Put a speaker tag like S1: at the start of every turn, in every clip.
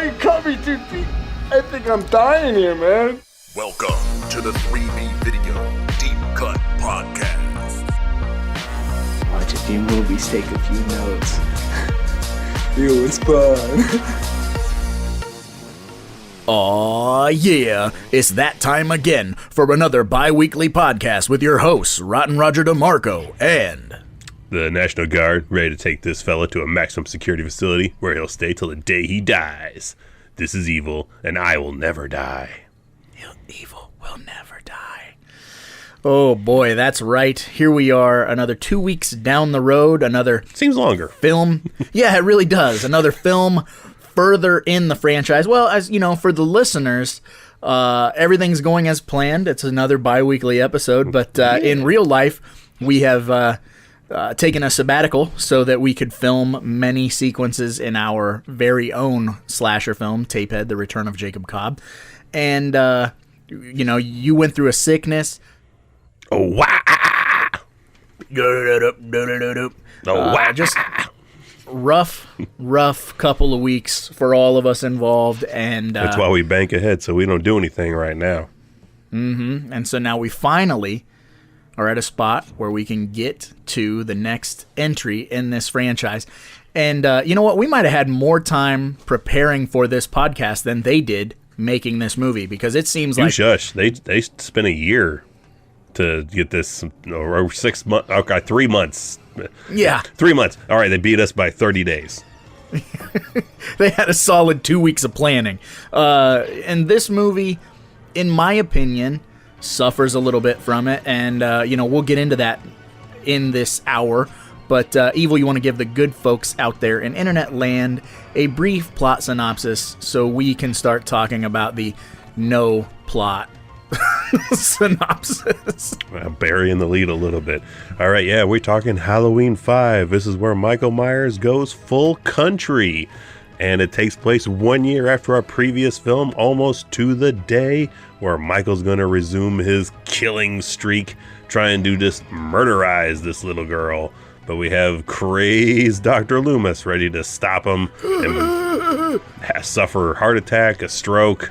S1: you cut me too deep. I think I'm dying here, man.
S2: Welcome to the 3B Video Deep Cut Podcast.
S3: Watch a few movies, take a few notes. It was fun.
S4: Aw, yeah, it's that time again for another bi-weekly podcast with your hosts, Rotten Roger DeMarco and...
S5: The National Guard, ready to take this fella to a maximum security facility where he'll stay till the day he dies. This is evil, and I will never die.
S4: Evil will never die. Oh boy, that's right. Here we are, another 2 weeks down the road, another...
S5: Seems longer.
S4: Film. Yeah, it really does. Another film further in the franchise. Well, as you know, for the listeners, everything's going as planned. It's another bi-weekly episode, but in real life, we have taken a sabbatical so that we could film many sequences in our very own slasher film, Tapehead, The Return of Jacob Cobb. And, you know, you went through a sickness.
S5: Oh, wow.
S4: Just rough couple of weeks for all of us involved, and
S5: that's why we bank ahead so we don't do anything right now.
S4: And so now we finally are at a spot where we can get to the next entry in this franchise. And you know what? We might have had more time preparing for this podcast than they did making this movie, because it seems like...
S5: Shush. They spent a year to get this, or 6 months, okay, 3 months.
S4: Yeah.
S5: 3 months. All right, they beat us by 30 days.
S4: They had a solid 2 weeks of planning. And this movie, in my opinion, suffers a little bit from it. And, you know, we'll get into that in this hour. But, Evil, you want to give the good folks out there in internet land a brief plot synopsis so we can start talking about the no plot synopsis.
S5: Burying the lead a little bit. All right, yeah, we're talking Halloween 5. This is where Michael Myers goes full country, and it takes place 1 year after our previous film, almost to the day, where Michael's going to resume his killing streak, trying to just murderize this little girl. But we have crazed Dr. Loomis ready to stop him and suffer a heart attack, a stroke,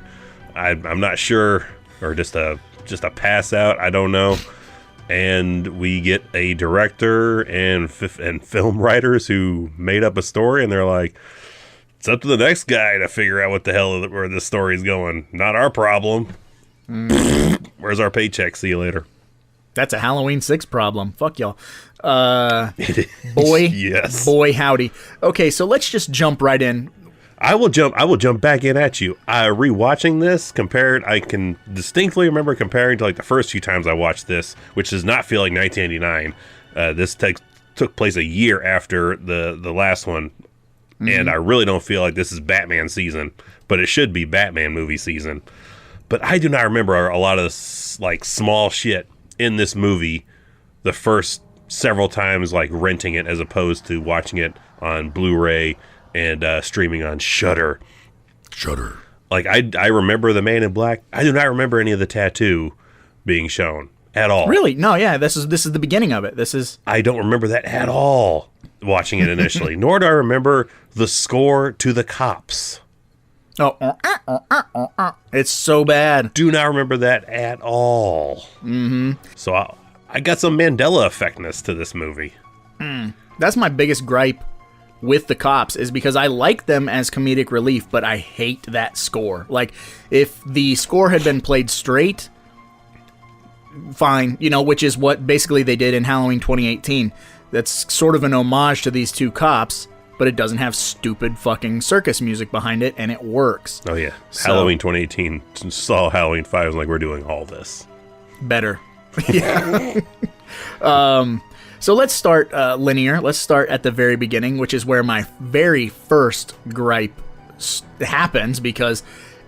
S5: I'm not sure, or just a pass out, I don't know. And we get a director and film writers who made up a story, and they're like, it's up to the next guy to figure out what the hell where this story's going. Not our problem. Where's our paycheck? See you later.
S4: That's a Halloween 6 problem. Fuck y'all. Boy,
S5: yes.
S4: Boy, howdy. Okay, so let's just jump right in.
S5: I will jump back in at you. Rewatching this, I can distinctly remember comparing to like the first few times I watched this, which does not feel like 1989. This took place a year after the last one, and I really don't feel like this is Batman season, but it should be Batman movie season. But I do not remember a lot of like small shit in this movie the first several times, like renting it as opposed to watching it on Blu-ray and streaming on Shudder. Like, I remember the Man in Black. I do not remember any of the tattoo being shown at all.
S4: Really? No, yeah, this is the beginning of it.
S5: I don't remember that at all watching it initially. Nor do I remember the score to The Cops.
S4: Oh, it's so bad.
S5: Do not remember that at all. So I got some Mandela effectness to this movie.
S4: That's my biggest gripe with The Cops, is because I like them as comedic relief, but I hate that score. Like, if the score had been played straight, fine, you know, which is what basically they did in Halloween 2018. That's sort of an homage to these two cops, but it doesn't have stupid fucking circus music behind it, and it works.
S5: Oh, yeah. So, Halloween 2018 saw Halloween 5 was like, we're doing all this.
S4: Better. Yeah. So let's start linear. Let's start at the very beginning, which is where my very first gripe happens, because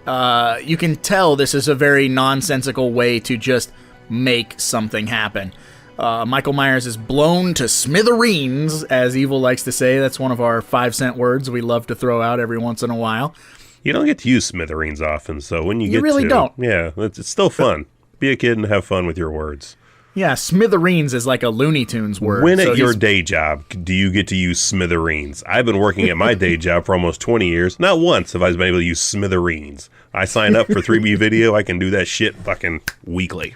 S4: you can tell this is a very nonsensical way to just make something happen. Michael Myers is blown to smithereens, as Evil likes to say. That's one of our 5-cent words we love to throw out every once in a while.
S5: You don't get to use smithereens often, so when you get
S4: really
S5: to...
S4: don't.
S5: Yeah, it's still fun. Be a kid and have fun with your words.
S4: Yeah, smithereens is like a Looney Tunes word.
S5: When
S4: So
S5: at your
S4: he's-
S5: day job do you get to use smithereens? I've been working at my day job for almost 20 years. Not once have I been able to use smithereens. I signed up for 3B Video. I can do that shit fucking weekly.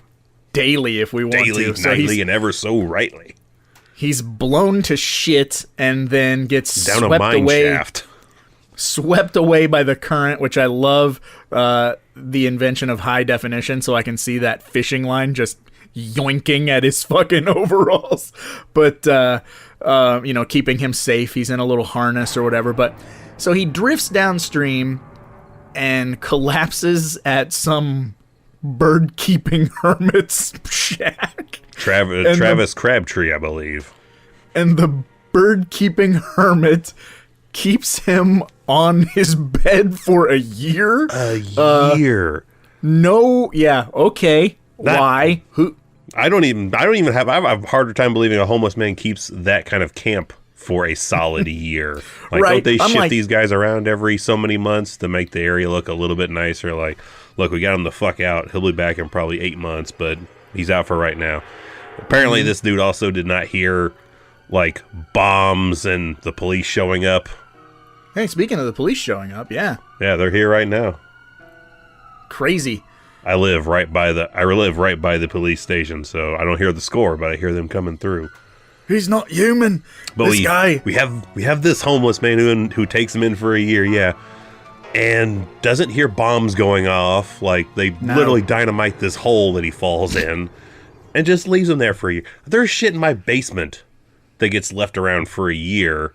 S4: daily if we want
S5: Daily,
S4: to. So
S5: nightly, and ever so rightly.
S4: he's blown to shit and then gets
S5: Down a
S4: swept
S5: mine
S4: away.
S5: shaft.
S4: Swept away by the current, which I love the invention of high definition, so I can see that fishing line just yoinking at his fucking overalls. But, keeping him safe. He's in a little harness or whatever. But so he drifts downstream and collapses at some bird-keeping hermit's shack.
S5: Travis Crabtree, I believe.
S4: And the bird-keeping hermit keeps him on his bed for a year.
S5: A year.
S4: No, yeah, okay. Why? Who?
S5: I have a harder time believing a homeless man keeps that kind of camp for a solid year. Like,
S4: Right,
S5: don't they
S4: I'm
S5: shift
S4: like-
S5: these guys around every so many months to make the area look a little bit nicer? Like, look, we got him the fuck out. He'll be back in probably 8 months, but he's out for right now. Apparently, this dude also did not hear, like, bombs and the police showing up.
S4: Hey, speaking of the police showing up, yeah,
S5: Yeah, they're here right now.
S4: crazy.
S5: I live right by the police station, so I don't hear the score, but I hear them coming through.
S4: He's not human.
S5: But
S4: This guy.
S5: we have this homeless man who takes him in for a year, yeah, and doesn't hear bombs going off. Like, they
S4: No.
S5: literally dynamite this hole that he falls in, and just leaves him there for a year. There's shit in my basement that gets left around for a year.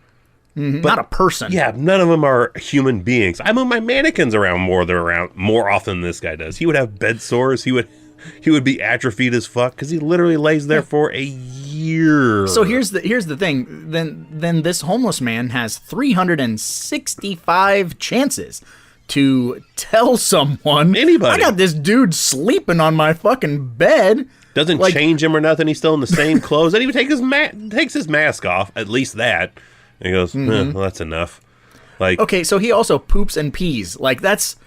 S4: Not a person.
S5: Yeah, none of them are human beings. I move my mannequins around more often than this guy does. He would have bed sores. He would be atrophied as fuck because he literally lays there for a year.
S4: So here's the thing. Then this homeless man has 365 chances to tell someone.
S5: Anybody.
S4: I got this dude sleeping on my fucking bed.
S5: Doesn't
S4: like-
S5: change him or nothing. He's still in the same clothes. Doesn't even takes his mask off. At least that. And he goes, well, that's enough. Like,
S4: Okay, so he also poops and pees. Like, that's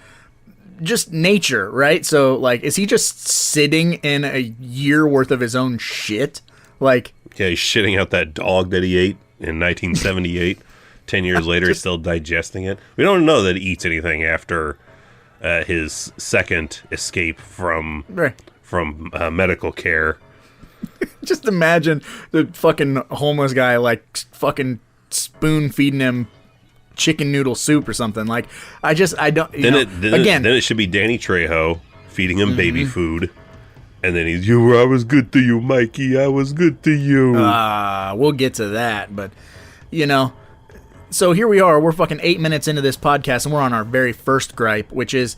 S4: just nature, right? So, like, is he just sitting in a year worth of his own shit? Like,
S5: yeah, he's shitting out that dog that he ate in 1978. 10 years later, he's still digesting it. We don't know that he eats anything after his second escape from
S4: right.
S5: medical care.
S4: Just imagine the fucking homeless guy, like, fucking spoon feeding him chicken noodle soup or something. Like, I don't.
S5: Then it should be Danny Trejo feeding him baby food, and then he's, I was good to you, Mikey. I was good to you.
S4: We'll get to that, but so here we are. We're fucking 8 minutes into this podcast, and we're on our very first gripe, which is,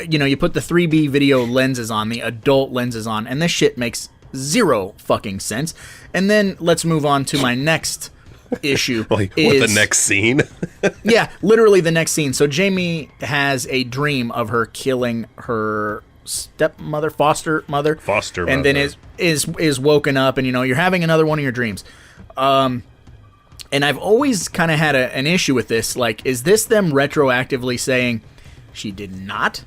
S4: you put the 3B video lenses on, the adult lenses on, and this shit makes zero fucking sense. And then let's move on to my next issue.
S5: Like, what, the next scene?
S4: Yeah, literally the next scene. So Jamie has a dream of her killing her stepmother, foster mother, and then is woken up, and you're having another one of your dreams. And I've always kind of had an issue with this. Like, is this them retroactively saying she did not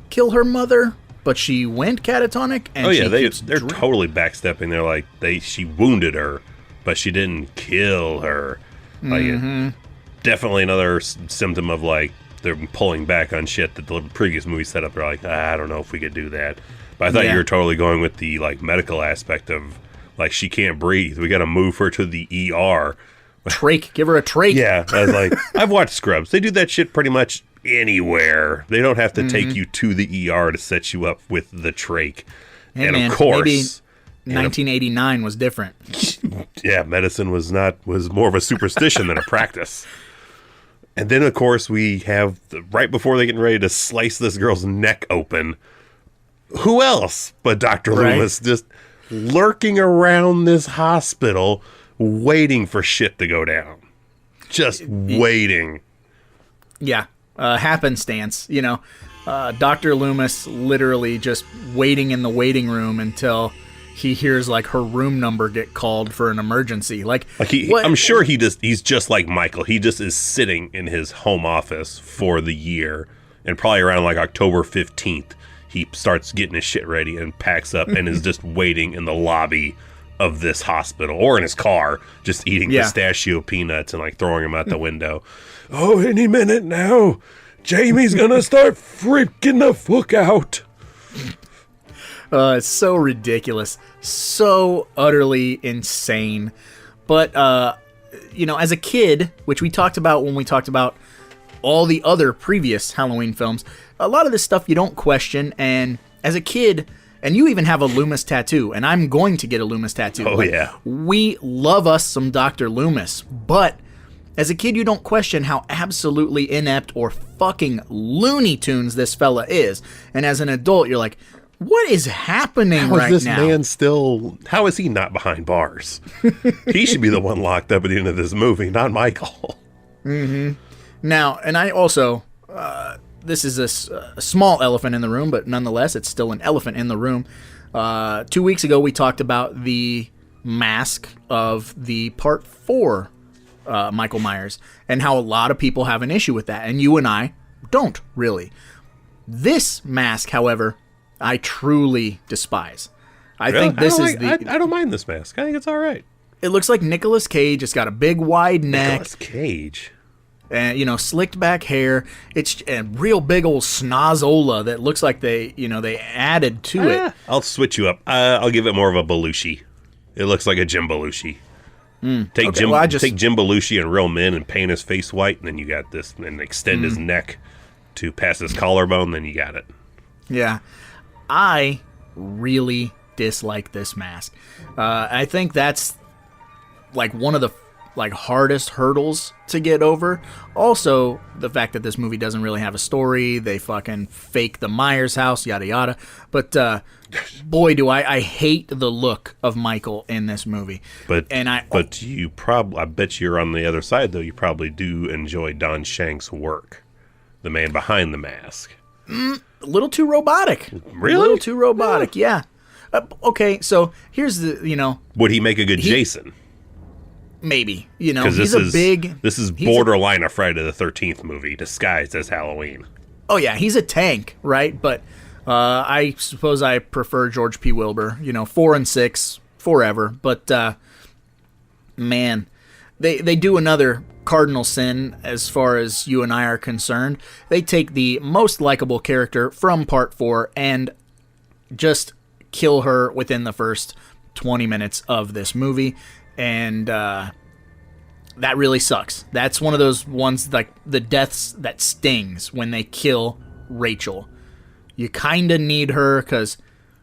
S4: kill her mother, but she went catatonic? And
S5: Oh yeah,
S4: she
S5: they're totally backstepping. They're like, she wounded her, but she didn't kill her. Like, definitely another symptom of, like, they're pulling back on shit that the previous movie set up. They're like, I don't know if we could do that. But I thought you were totally going with the, like, medical aspect of, like, she can't breathe. We got to move her to the ER.
S4: trach. Give her a trach.
S5: Yeah, I was like, I've watched Scrubs. They do that shit pretty much anywhere. They don't have to take you to the ER to set you up with the trach.
S4: Hey,
S5: and
S4: man,
S5: of course,
S4: maybe 1989 was different.
S5: yeah, medicine was more of a superstition than a practice. And then, of course, we have right before they're getting ready to slice this girl's neck open. Who else but Dr.
S4: Right.
S5: Loomis just lurking around this hospital, waiting for shit to go down, just waiting.
S4: Yeah, happenstance. Dr. Loomis literally just waiting in the waiting room until he hears, like, her room number get called for an emergency.
S5: I'm sure he's just like Michael. He just is sitting in his home office for the year, and probably around like October 15th, he starts getting his shit ready and packs up and is just waiting in the lobby of this hospital or in his car, just eating pistachio peanuts and like throwing them out the window. Oh, any minute now, Jamie's gonna start freaking the fuck out.
S4: It's so ridiculous, so utterly insane. But as a kid, which we talked about when we talked about all the other previous Halloween films, a lot of this stuff you don't question. And as a kid, and you even have a Loomis tattoo, and I'm going to get a Loomis tattoo.
S5: Oh, yeah.
S4: We love us some Dr. Loomis, but as a kid, you don't question how absolutely inept or fucking Looney Tunes this fella is. And as an adult, you're like, what is happening right now?
S5: How is he not behind bars? He should be the one locked up at the end of this movie, not Michael.
S4: Mm-hmm. Now, and I also, this is a small elephant in the room, but nonetheless, it's still an elephant in the room. 2 weeks ago, we talked about the mask of the Part 4 Michael Myers, and how a lot of people have an issue with that, and you and I don't, really. This mask, however, I truly despise. I think this is
S5: I don't mind this mask. I think it's all right.
S4: It looks like Nicolas Cage. It's got a big, wide neck.
S5: Nicolas Cage.
S4: And, slicked back hair. It's a real big old snozola that looks like they added to it.
S5: I'll switch you up. I'll give it more of a Belushi. It looks like a Jim Belushi. Take Jim Belushi and real men and paint his face white, and then you got this, and extend his neck to past his collarbone, then you got it.
S4: Yeah. I really dislike this mask. I think that's like one of the hardest hurdles to get over. Also, the fact that this movie doesn't really have a story. They fucking fake the Myers house, yada yada. But boy, do I hate the look of Michael in this movie. I bet you're on the other side though. You probably do enjoy Don Shank's work, the man behind the mask. A little too robotic.
S5: Really?
S4: A little too robotic. Yeah. Okay, so here's the
S5: Would he make a good Jason?
S4: Maybe, he's
S5: this is borderline a Friday the 13th movie disguised as Halloween.
S4: Oh yeah, he's a tank, right? But I suppose I prefer George P. Wilbur. 4 and 6 forever. But man, they do another cardinal sin as far as you and I are concerned. They take the most likable character from Part 4 and just kill her within the first 20 minutes of this movie. And that really sucks. That's one of those ones, like the deaths that stings when they kill Rachel. You kind of need her because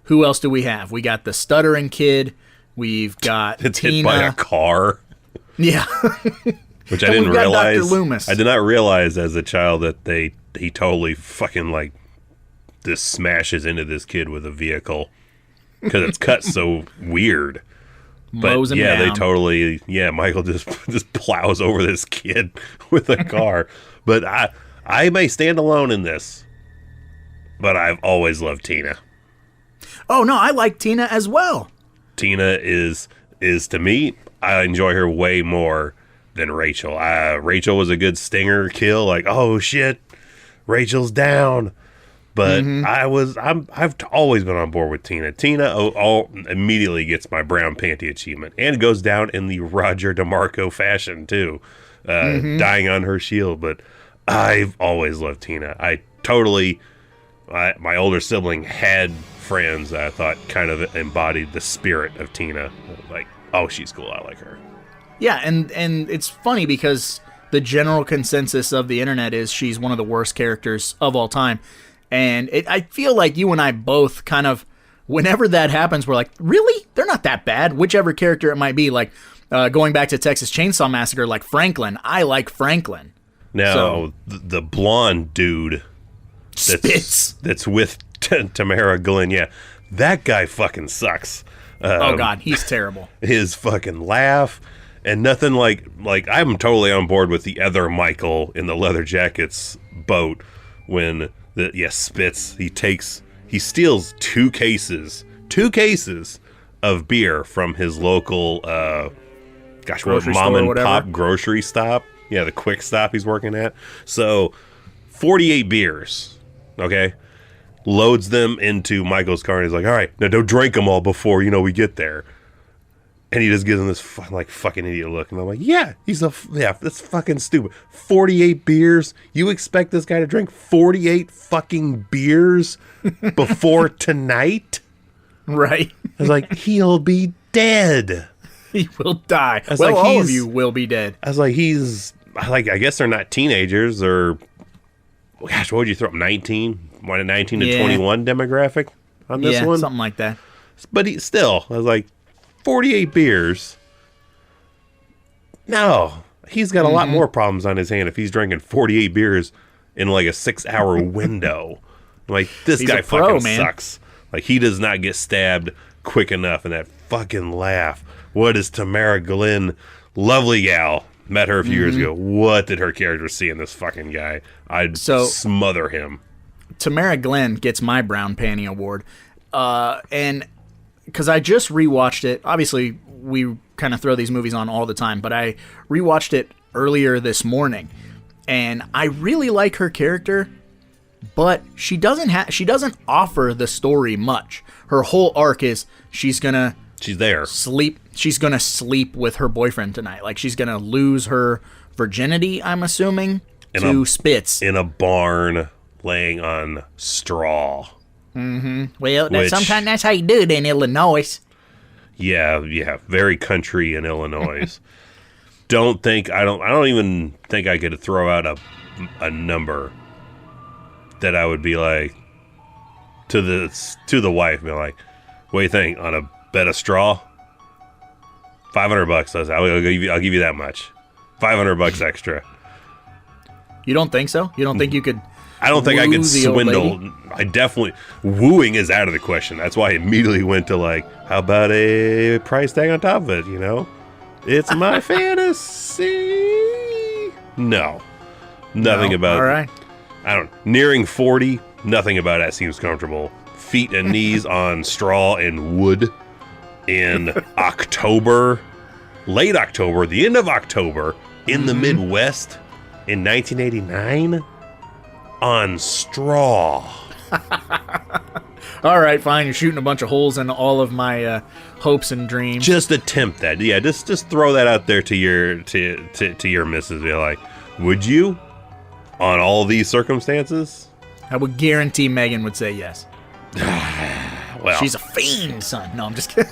S4: who else do we have? We got the stuttering kid. We've got
S5: it's
S4: Tina.
S5: Hit by a car.
S4: Yeah.
S5: Which I didn't realize.
S4: Dr. Loomis.
S5: I did not realize as a child that he totally fucking this smashes into this kid with a vehicle because it's cut so weird. But yeah, they totally Michael just plows over this kid with a car. But I may stand alone in this, but I've always loved Tina.
S4: Oh no, I like Tina as well.
S5: Tina is to me, I enjoy her way more than Rachel. Rachel was a good stinger kill, like, oh shit, Rachel's down. But I've always been on board with Tina. Tina immediately gets my brown panty achievement, and goes down in the Roger DeMarco fashion too, dying on her shield. But I've always loved Tina. My older sibling had friends that I thought kind of embodied the spirit of Tina. Like, oh, she's cool. I like her.
S4: Yeah, and it's funny because the general consensus of the internet is she's one of the worst characters of all time. And I feel like you and I both kind of, whenever that happens, we're like, really? They're not that bad. Whichever character it might be, like going back to Texas Chainsaw Massacre, like Franklin. I like Franklin.
S5: Now, the blonde dude that's with Tamara Glenn, yeah, that guy fucking sucks.
S4: Oh, God, he's terrible. His
S5: fucking laugh and nothing like I'm totally on board with the other Michael in the leather jacket's boat when... Spitz. He steals two cases of beer from his local, mom and pop grocery stop. Yeah, the quick stop he's working at. So, 48 beers. Okay, loads them into Michael's car, and he's like, all right, now don't drink them all before, we get there. And he just gives him this fucking idiot look. And I'm like, yeah, that's fucking stupid. 48 beers? You expect this guy to drink 48 fucking beers before tonight?
S4: Right.
S5: I was like, he'll be dead.
S4: He will die.
S5: I was
S4: Well,
S5: like,
S4: all of you will be dead.
S5: I was like, I guess they're not teenagers or, gosh, what would you throw up? 19? 19 to 21 demographic on this one?
S4: Yeah, something like that.
S5: But I was like, 48 beers. No, he's got a lot more problems on his hand if he's drinking 48 beers in like a 6-hour window. Like, this
S4: He's
S5: guy
S4: a pro,
S5: fucking
S4: man.
S5: sucks. Like, he does not get stabbed quick enough. And that fucking laugh. What is Tamara Glenn? Lovely gal. Met her a few years ago. What did her character see in this fucking guy? I'd smother him.
S4: Tamara Glenn gets my Brown Panty Award. And because I just rewatched it. Obviously, we kind of throw these movies on all the time, but I rewatched it earlier this morning, and I really like her character, but she doesn't offer the story much. Her whole arc is she's there. She's gonna sleep with her boyfriend tonight. Like, she's gonna lose her virginity, I'm assuming, to Spitz
S5: in a barn laying on straw.
S4: Well, sometimes that's how you do it in Illinois.
S5: Yeah, very country in Illinois. I don't even think I could throw out a number that I would be like to the wife, be like, what do you think on a bed of straw? $500. I'll give you that much. $500 extra.
S4: You don't think so? You don't think you could?
S5: I don't think I could
S4: the old
S5: swindle.
S4: lady?
S5: I definitely wooing is out of the question. That's why I immediately went to like, how about a price tag on top of it? It's my fantasy. No, nothing about.
S4: All right.
S5: I don't. Nearing 40, nothing about that seems comfortable. Feet and knees on straw and wood in October, late October, the end of October in the Midwest in 1989. On straw.
S4: All right, fine. You're shooting a bunch of holes in all of my hopes and dreams.
S5: Just attempt that. Yeah, just throw that out there to your missus. Be like, would you, on all these circumstances?
S4: I would guarantee Megan would say yes.
S5: Well,
S4: She's a fiend, son. No, I'm just kidding.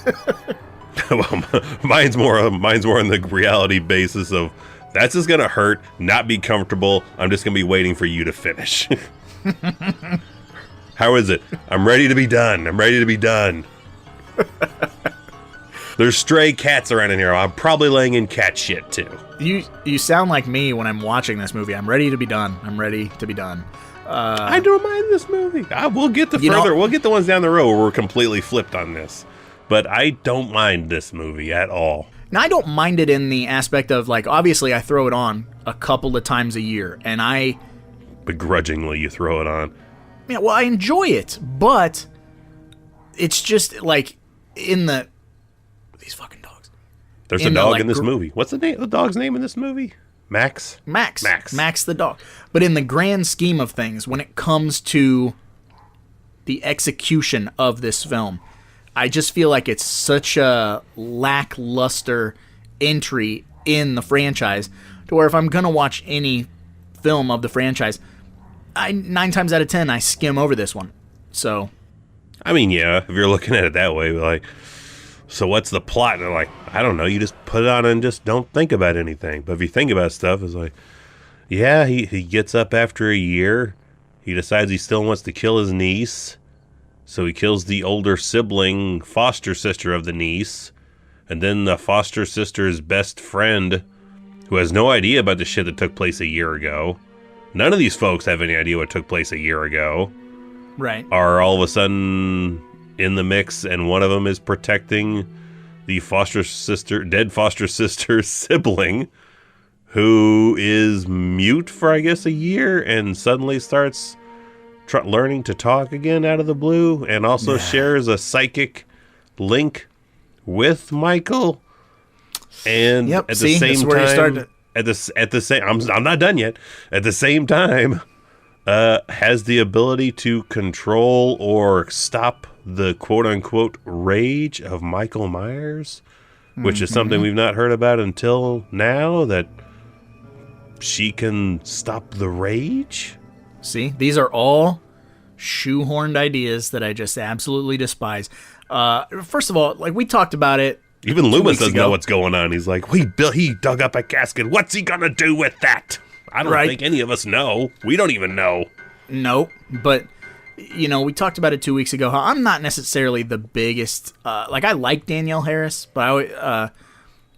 S5: well, mine's more on the reality basis of, that's just going to hurt, not be comfortable. I'm just going to be waiting for you to finish. How is it? I'm ready to be done. There's stray cats around in here. I'm probably laying in cat shit, too.
S4: You sound like me when I'm watching this movie. I'm ready to be done. I
S5: don't mind this movie. We'll get we'll get the ones down the road where we're completely flipped on this. But I don't mind this movie at all.
S4: Now, I don't mind it in the aspect of, like, obviously I throw it on a couple of times a year, and I...
S5: Begrudgingly, you throw it on.
S4: Yeah, well, I enjoy it, but it's just, like, in the... These fucking dogs.
S5: There's a dog in this movie. What's the dog's name in this movie? Max the dog. But in the grand scheme of things, when it comes to the execution of this film, I just feel like it's such a lackluster entry in the franchise to where if I'm going to watch any film of the franchise, 9 times out of 10, I skim over this one. So, I mean, yeah, if you're looking at it that way, like, so what's the plot? And they're like, I don't know. You just put it on and just don't think about anything. But if you think about stuff, it's like, yeah, he gets up after a year. He decides he still wants to kill his niece. So he kills the older sibling, foster sister of the niece. And then the foster sister's best friend, who has no idea about the shit that took place a year ago. None of these folks have any idea what took place a year ago.
S4: Right.
S5: Are all of a sudden in the mix, and one of them is protecting the dead foster sister's sibling, who is mute for, I guess, a year, and suddenly starts learning to talk again out of the blue, and also shares a psychic link with Michael. And at the same time, I'm not done yet. At the same time, has the ability to control or stop the quote-unquote rage of Michael Myers, which is something we've not heard about until now, that she can stop the rage?
S4: See, these are all shoehorned ideas that I just absolutely despise. First of all, like, we talked about it.
S5: Even Loomis doesn't know what's going on. He's like, he dug up a casket. What's he gonna do with that? I don't think any of us know. We don't even know.
S4: No, but, you know, we talked about it 2 weeks ago. How I'm not necessarily the biggest, I like Danielle Harris, but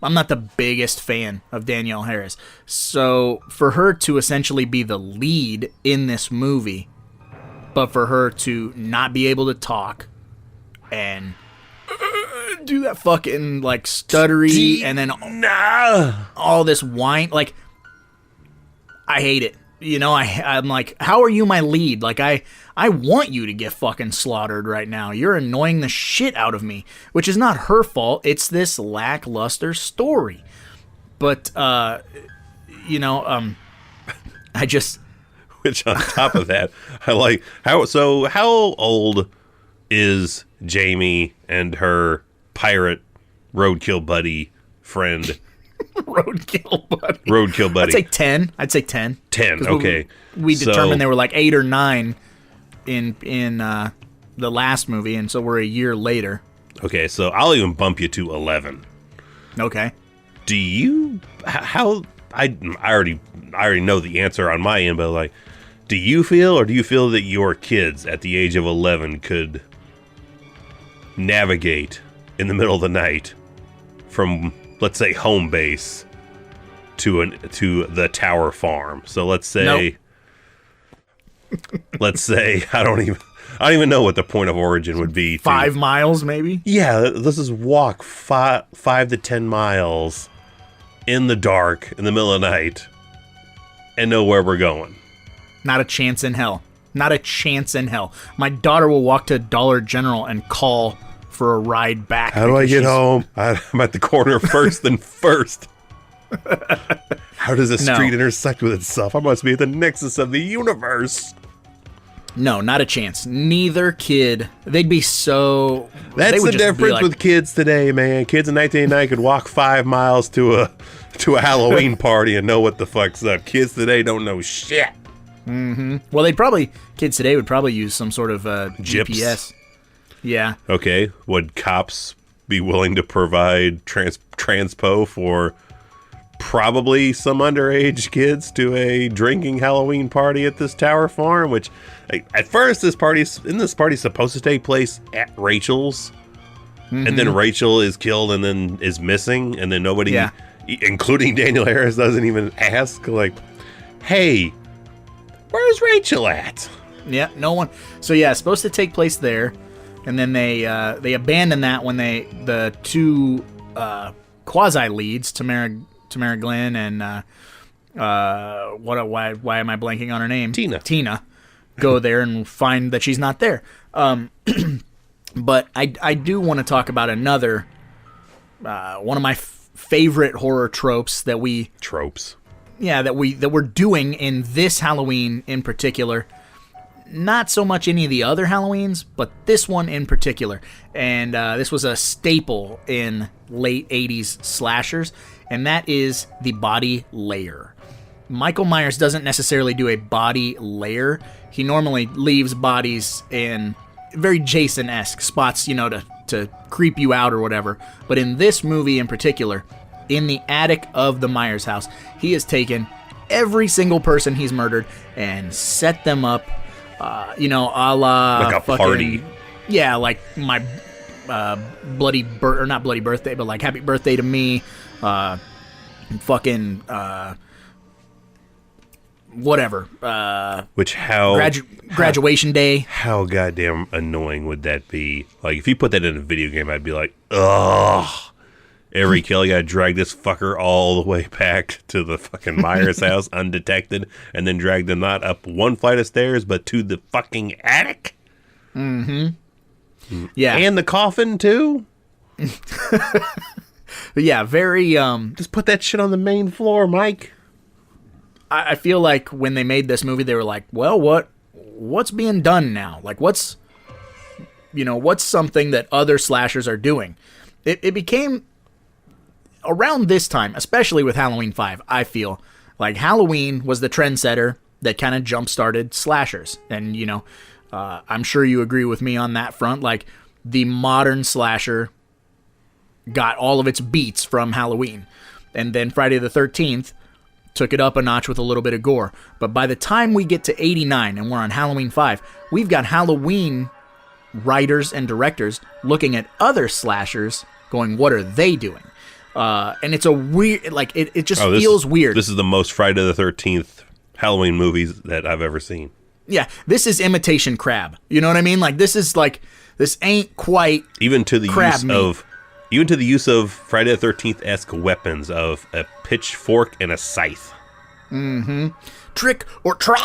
S4: I'm not the biggest fan of Danielle Harris. So for her to essentially be the lead in this movie, but for her to not be able to talk and do that fucking, like, stuttery and then all this whine, like, I hate it. You know, I'm like, how are you my lead? Like, I want you to get fucking slaughtered right now. You're annoying the shit out of me, which is not her fault. It's this lackluster story. But, you know, I just...
S5: Which, on top of that, I like... how old is Jamie and her pirate roadkill buddy friend?
S4: Roadkill buddy.
S5: Roadkill buddy.
S4: I'd say 10.
S5: 10, okay.
S4: We determined they were like 8 or 9 in the last movie, and so we're a year later.
S5: Okay, so I'll even bump you to 11.
S4: Okay.
S5: Do you... I already know the answer on my end, but, like, do you feel that your kids at the age of 11 could navigate in the middle of the night from, let's say, home base to the Tower Farm? So let's say, I don't even know what the point of origin would be.
S4: 5 miles, maybe?
S5: Yeah, let's just walk 5 to 10 miles in the dark in the middle of the night and know where we're going.
S4: Not a chance in hell. Not a chance in hell. My daughter will walk to Dollar General and call for a ride back.
S5: How do I get home? I'm at the corner first and first. How does a street intersect with itself? I must be at the nexus of the universe.
S4: No, not a chance. Neither kid. They'd be so...
S5: That's the difference with kids today, man. Kids in 1989 could walk 5 miles to a Halloween party and know what the fuck's up. Kids today don't know shit.
S4: Mm-hmm. Well, kids today would probably use some sort of GPS. Yeah.
S5: Okay. Would cops be willing to provide transpo for probably some underage kids to a drinking Halloween party at this Tower Farm? Which, at first, this party's supposed to take place at Rachel's, and then Rachel is killed and then is missing, and then nobody, including Daniel Harris, doesn't even ask, like, "Hey, where's Rachel at?"
S4: Yeah, no one. So yeah, it's supposed to take place there, and then they abandon that when the two quasi leads, Tamara Glenn and why am I blanking on her name? Tina go there and find that she's not there. But I do want to talk about another one of my favorite horror tropes that we're doing in this Halloween in particular. Not so much any of the other Halloweens, but this one in particular. And this was a staple in late 80s slashers, and that is the body layer. Michael Myers doesn't necessarily do a body layer. He normally leaves bodies in very Jason-esque spots, you know, to creep you out or whatever. But in this movie in particular, in the attic of the Myers house, he has taken every single person he's murdered and set them up, you know, a la...
S5: like a party.
S4: Yeah, like my not bloody birthday, but like happy birthday to me, whatever. Graduation day.
S5: How goddamn annoying would that be? Like, if you put that in a video game, I'd be like, ugh. Every kill, you gotta drag this fucker all the way back to the fucking Myers house undetected, and then drag them not up one flight of stairs, but to the fucking attic?
S4: Mm-hmm. Yeah.
S5: And the coffin, too?
S4: But yeah, very...
S5: Just put that shit on the main floor, Mike.
S4: I feel like when they made this movie, they were like, well, what's being done now? Like, what's something that other slashers are doing? It became around this time, especially with Halloween 5, I feel like Halloween was the trendsetter that kind of jump-started slashers. And, I'm sure you agree with me on that front. Like, the modern slasher got all of its beats from Halloween. And then Friday the 13th took it up a notch with a little bit of gore. But by the time we get to 89 and we're on Halloween 5, we've got Halloween writers and directors looking at other slashers going, what are they doing? And it's a weird, like, it just feels weird.
S5: This is the most Friday the 13th Halloween movies that I've ever seen.
S4: Yeah, this is imitation crab. You know what I mean? Like, this ain't quite
S5: even to the
S4: crab
S5: use
S4: meat.
S5: of Friday the 13th-esque weapons of a pitchfork and a scythe.
S4: Mm-hmm. Trick or treat.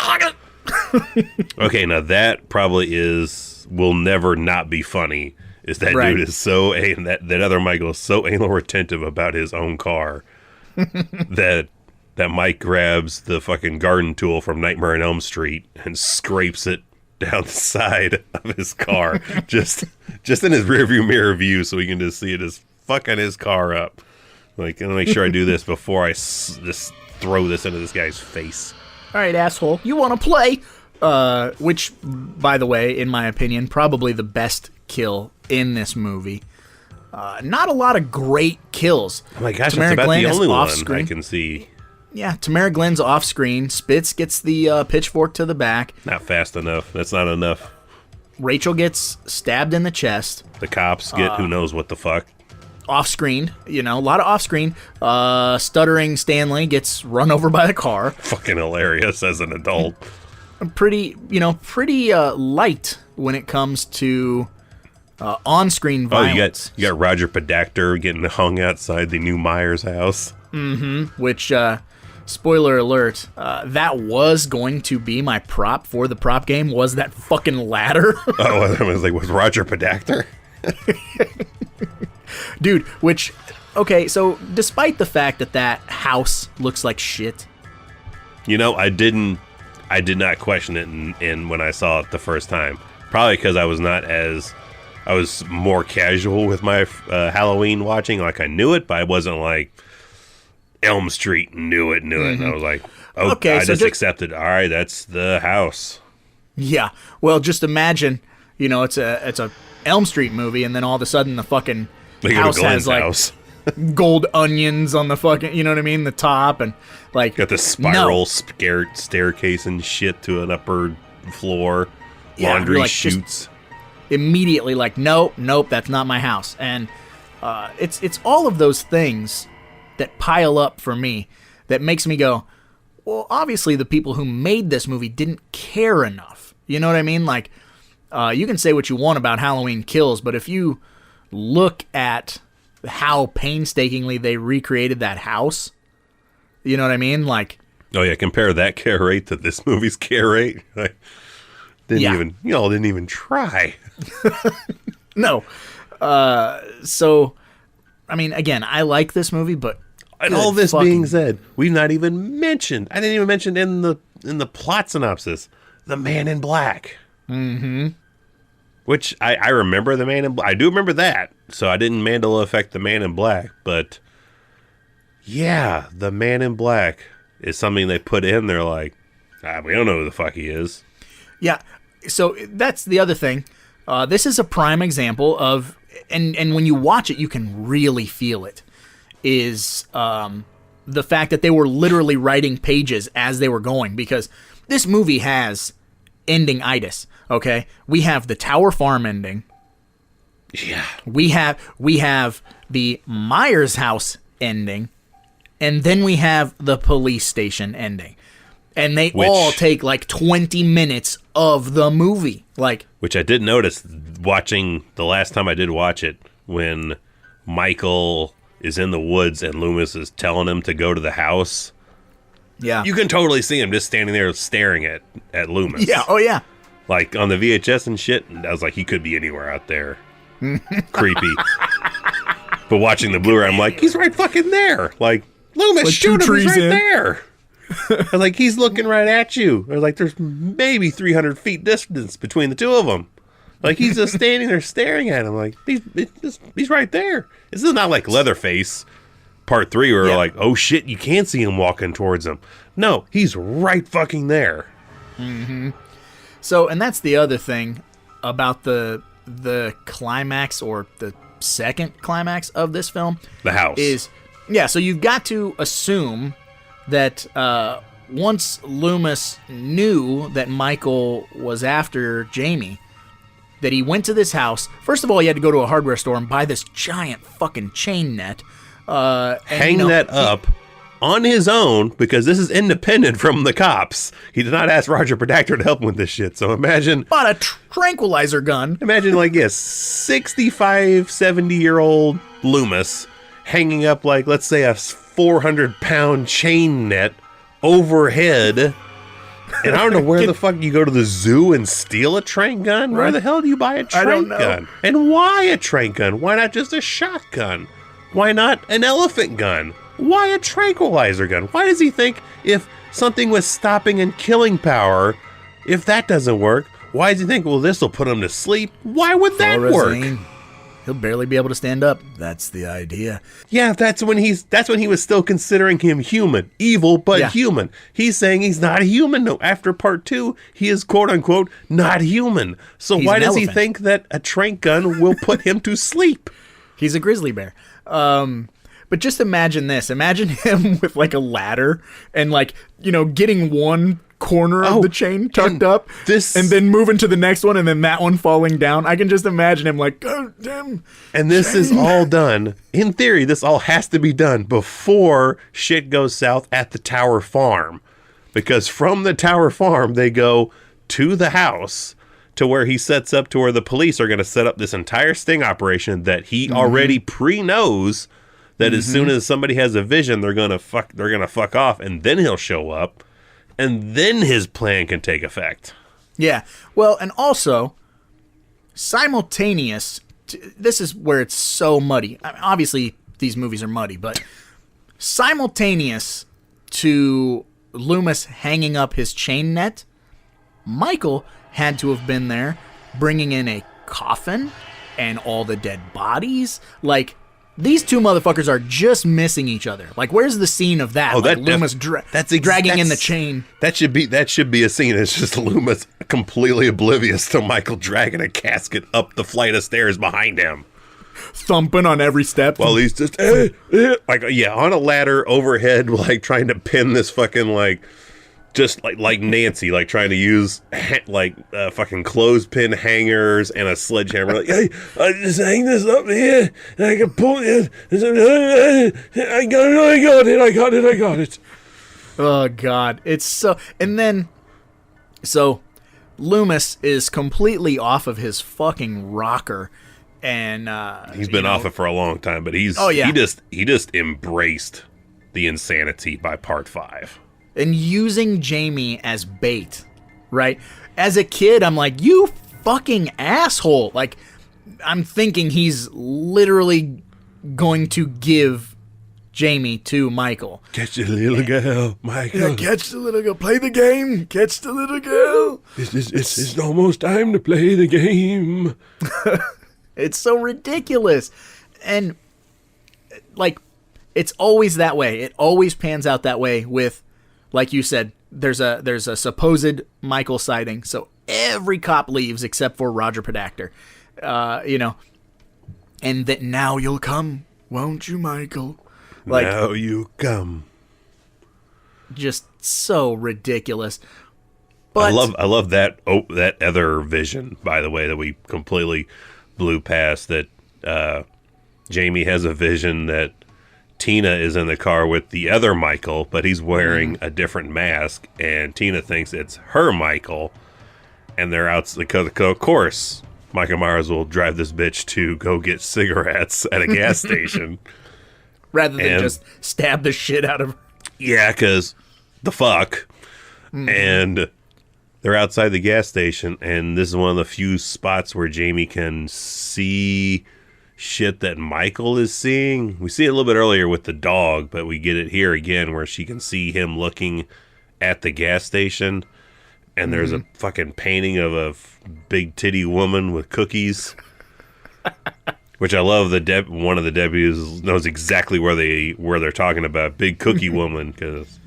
S5: Okay, now that probably will never not be funny. Is that
S4: Right.
S5: dude is so that other Michael is so anal retentive about his own car that Mike grabs the fucking garden tool from Nightmare on Elm Street and scrapes it down the side of his car, just in his rearview mirror view, so he can just see it as fucking his car up. Like, I'm gonna make sure I do this before I just throw this into this guy's face.
S4: All right, asshole, you want to play? Which, by the way, in my opinion, probably the best kill in this movie. Not a lot of great kills.
S5: Oh my gosh,
S4: Tamara
S5: that's about
S4: Glenn
S5: the
S4: is
S5: only one
S4: off-screen.
S5: I can see.
S4: Yeah, Tamara Glenn's off screen. Spitz gets the pitchfork to the back.
S5: Not fast enough. That's not enough.
S4: Rachel gets stabbed in the chest.
S5: The cops get who knows what the fuck.
S4: Off screen, a lot of off screen. Stuttering Stanley gets run over by the car.
S5: Fucking hilarious as an adult.
S4: Pretty light when it comes to on-screen violence.
S5: You got Roger Podacter getting hung outside the new Myers house.
S4: Mm-hmm. Which, spoiler alert, that was going to be my prop for the prop game, was that fucking ladder.
S5: Oh, I was like, was Roger Podacter?
S4: Dude, okay, so despite the fact that house looks like shit.
S5: I did not question it in when I saw it the first time. Probably because I was more casual with my Halloween watching. Like, I knew it, but I wasn't like Elm Street knew it. And I was like, oh, okay, I just accepted. All right, that's the house.
S4: Yeah, well, just imagine, it's a Elm Street movie, and then all of a sudden the fucking house has like gold onions on the fucking, you know what I mean, the top, and like
S5: got the spiral staircase and shit to an upper floor, laundry
S4: like,
S5: chutes.
S4: Immediately, like, nope, that's not my house, and it's all of those things that pile up for me that makes me go, well, obviously the people who made this movie didn't care enough. You know what I mean? Like, you can say what you want about Halloween Kills, but if you look at how painstakingly they recreated that house, you know what I mean? Like,
S5: oh yeah, compare that care rate to this movie's care rate. Like, didn't even try.
S4: No. So, I mean, again, I like this movie, but
S5: and all this being said, we've not even mentioned. I didn't even mention in the plot synopsis the Man in Black.
S4: Mm-hmm.
S5: Which I remember the Man in Black. I do remember that. So I didn't Mandela affect the Man in Black, but yeah, the Man in Black is something they put in there like, we don't know who the fuck he is. Yeah.
S4: So that's the other thing. This is a prime example of, and when you watch it, you can really feel it, is the fact that they were literally writing pages as they were going, because this movie has ending-itis, okay? We have the Tower Farm ending.
S5: Yeah.
S4: We have the Myers house ending, and then we have the police station ending. And they all take like 20 minutes of the movie.
S5: Which I did notice watching the last time I did watch it, when Michael is in the woods and Loomis is telling him to go to the house.
S4: Yeah.
S5: You can totally see him just standing there staring at Loomis.
S4: Yeah, oh yeah.
S5: Like on the VHS and shit, I was like, he could be anywhere out there. Creepy. But watching the Blu-ray, I'm like, he's right fucking there. Like, Loomis,
S4: like
S5: shoot him, he's right there. Like, he's looking right at you. Or like, there's maybe 300 feet distance between the two of them. Like, he's just standing there staring at him. Like, he's right there. This is not like Leatherface Part 3 where like, oh shit, you can't see him walking towards him. No, he's right fucking there.
S4: So, and that's the other thing about the climax, or the second climax of this film.
S5: The house.
S4: So you've got to assume that once Loomis knew that Michael was after Jamie, that he went to this house. First of all, he had to go to a hardware store and buy this giant fucking chain net.
S5: Hang that up on his own, because this is independent from the cops. He did not ask Roger Predactor to help him with this shit. So imagine...
S4: Bought a tranquilizer gun.
S5: Imagine, like, 65, 70-year-old Loomis hanging up, like, let's say a 400-pound chain net overhead. And I don't know where the fuck you go to the zoo and steal a trank gun. Where the hell do you buy a trank gun? And why a trank gun? Why not just a shotgun? Why not an elephant gun? Why a tranquilizer gun? Why does he think if something with stopping and killing power, if that doesn't work, why does he think, well, this will put him to sleep? Why would that work?
S4: He'll barely be able to stand up. That's the idea.
S5: Yeah, that's when he was still considering him human. Evil, but human. He's saying he's not human. No, after Part 2, he is, quote unquote, not human. So why does he think that a trank gun will put him to sleep?
S4: He's a grizzly bear. But just imagine this. Imagine him with like a ladder and like, getting one corner of the chain tucked up and then moving to the next one and then that one falling down. I can just imagine him like, God damn.
S5: And this is all done. In theory, this all has to be done before shit goes south at the Tower Farm. Because from the Tower Farm, they go to the house to where he sets up to where the police are going to set up this entire sting operation that he already pre-knows that as soon as somebody has a vision, they're gonna fuck off, and then he'll show up, and then his plan can take effect.
S4: Yeah. Well, and also simultaneous. This is where it's so muddy. I mean, obviously, these movies are muddy, but simultaneous to Loomis hanging up his chain net, Michael had to have been there, bringing in a coffin and all the dead bodies, like. These two motherfuckers are just missing each other. Like, where's the scene of that? Like Loomis dragging in the chain.
S5: That should be a scene. It's just Loomis completely oblivious to Michael dragging a casket up the flight of stairs behind him,
S4: thumping on every step.
S5: Well, he's just like on a ladder overhead, like trying to pin this fucking just like Nancy, like trying to use fucking clothespin hangers and a sledgehammer. Like, hey, I just hang this up here and I can pull it. I got it.
S4: Oh God, it's so. And then, so Loomis is completely off of his fucking rocker, and
S5: he's been off it for a long time. But he just embraced the insanity by Part 5.
S4: And using Jamie as bait, right? As a kid, I'm like, you fucking asshole. Like, I'm thinking he's literally going to give Jamie to Michael.
S5: Catch the little girl, Michael.
S1: Yeah, catch the little girl. Play the game. Catch the little girl. It's almost time to play the game.
S4: It's so ridiculous. And, like, it's always that way. It always pans out that way with... Like you said, there's a supposed Michael sighting, so every cop leaves except for Roger Predactor, and that now you'll come, won't you, Michael? Like,
S5: now you come.
S4: Just so ridiculous. But
S5: I love that other vision, by the way, that we completely blew past. That Jamie has a vision that Tina is in the car with the other Michael, but he's wearing a different mask, and Tina thinks it's her Michael, and they're out because, of course, Michael Myers will drive this bitch to go get cigarettes at a gas station.
S4: Rather than just stab the shit out of her.
S5: Yeah, because the fuck. And they're outside the gas station, and this is one of the few spots where Jamie can see shit that Michael is seeing. We see it a little bit earlier with the dog, but we get it here again where she can see him looking at the gas station, and there's a fucking painting of a big titty woman with cookies. Which I love. One of the deputies knows exactly where they're talking about big cookie woman, because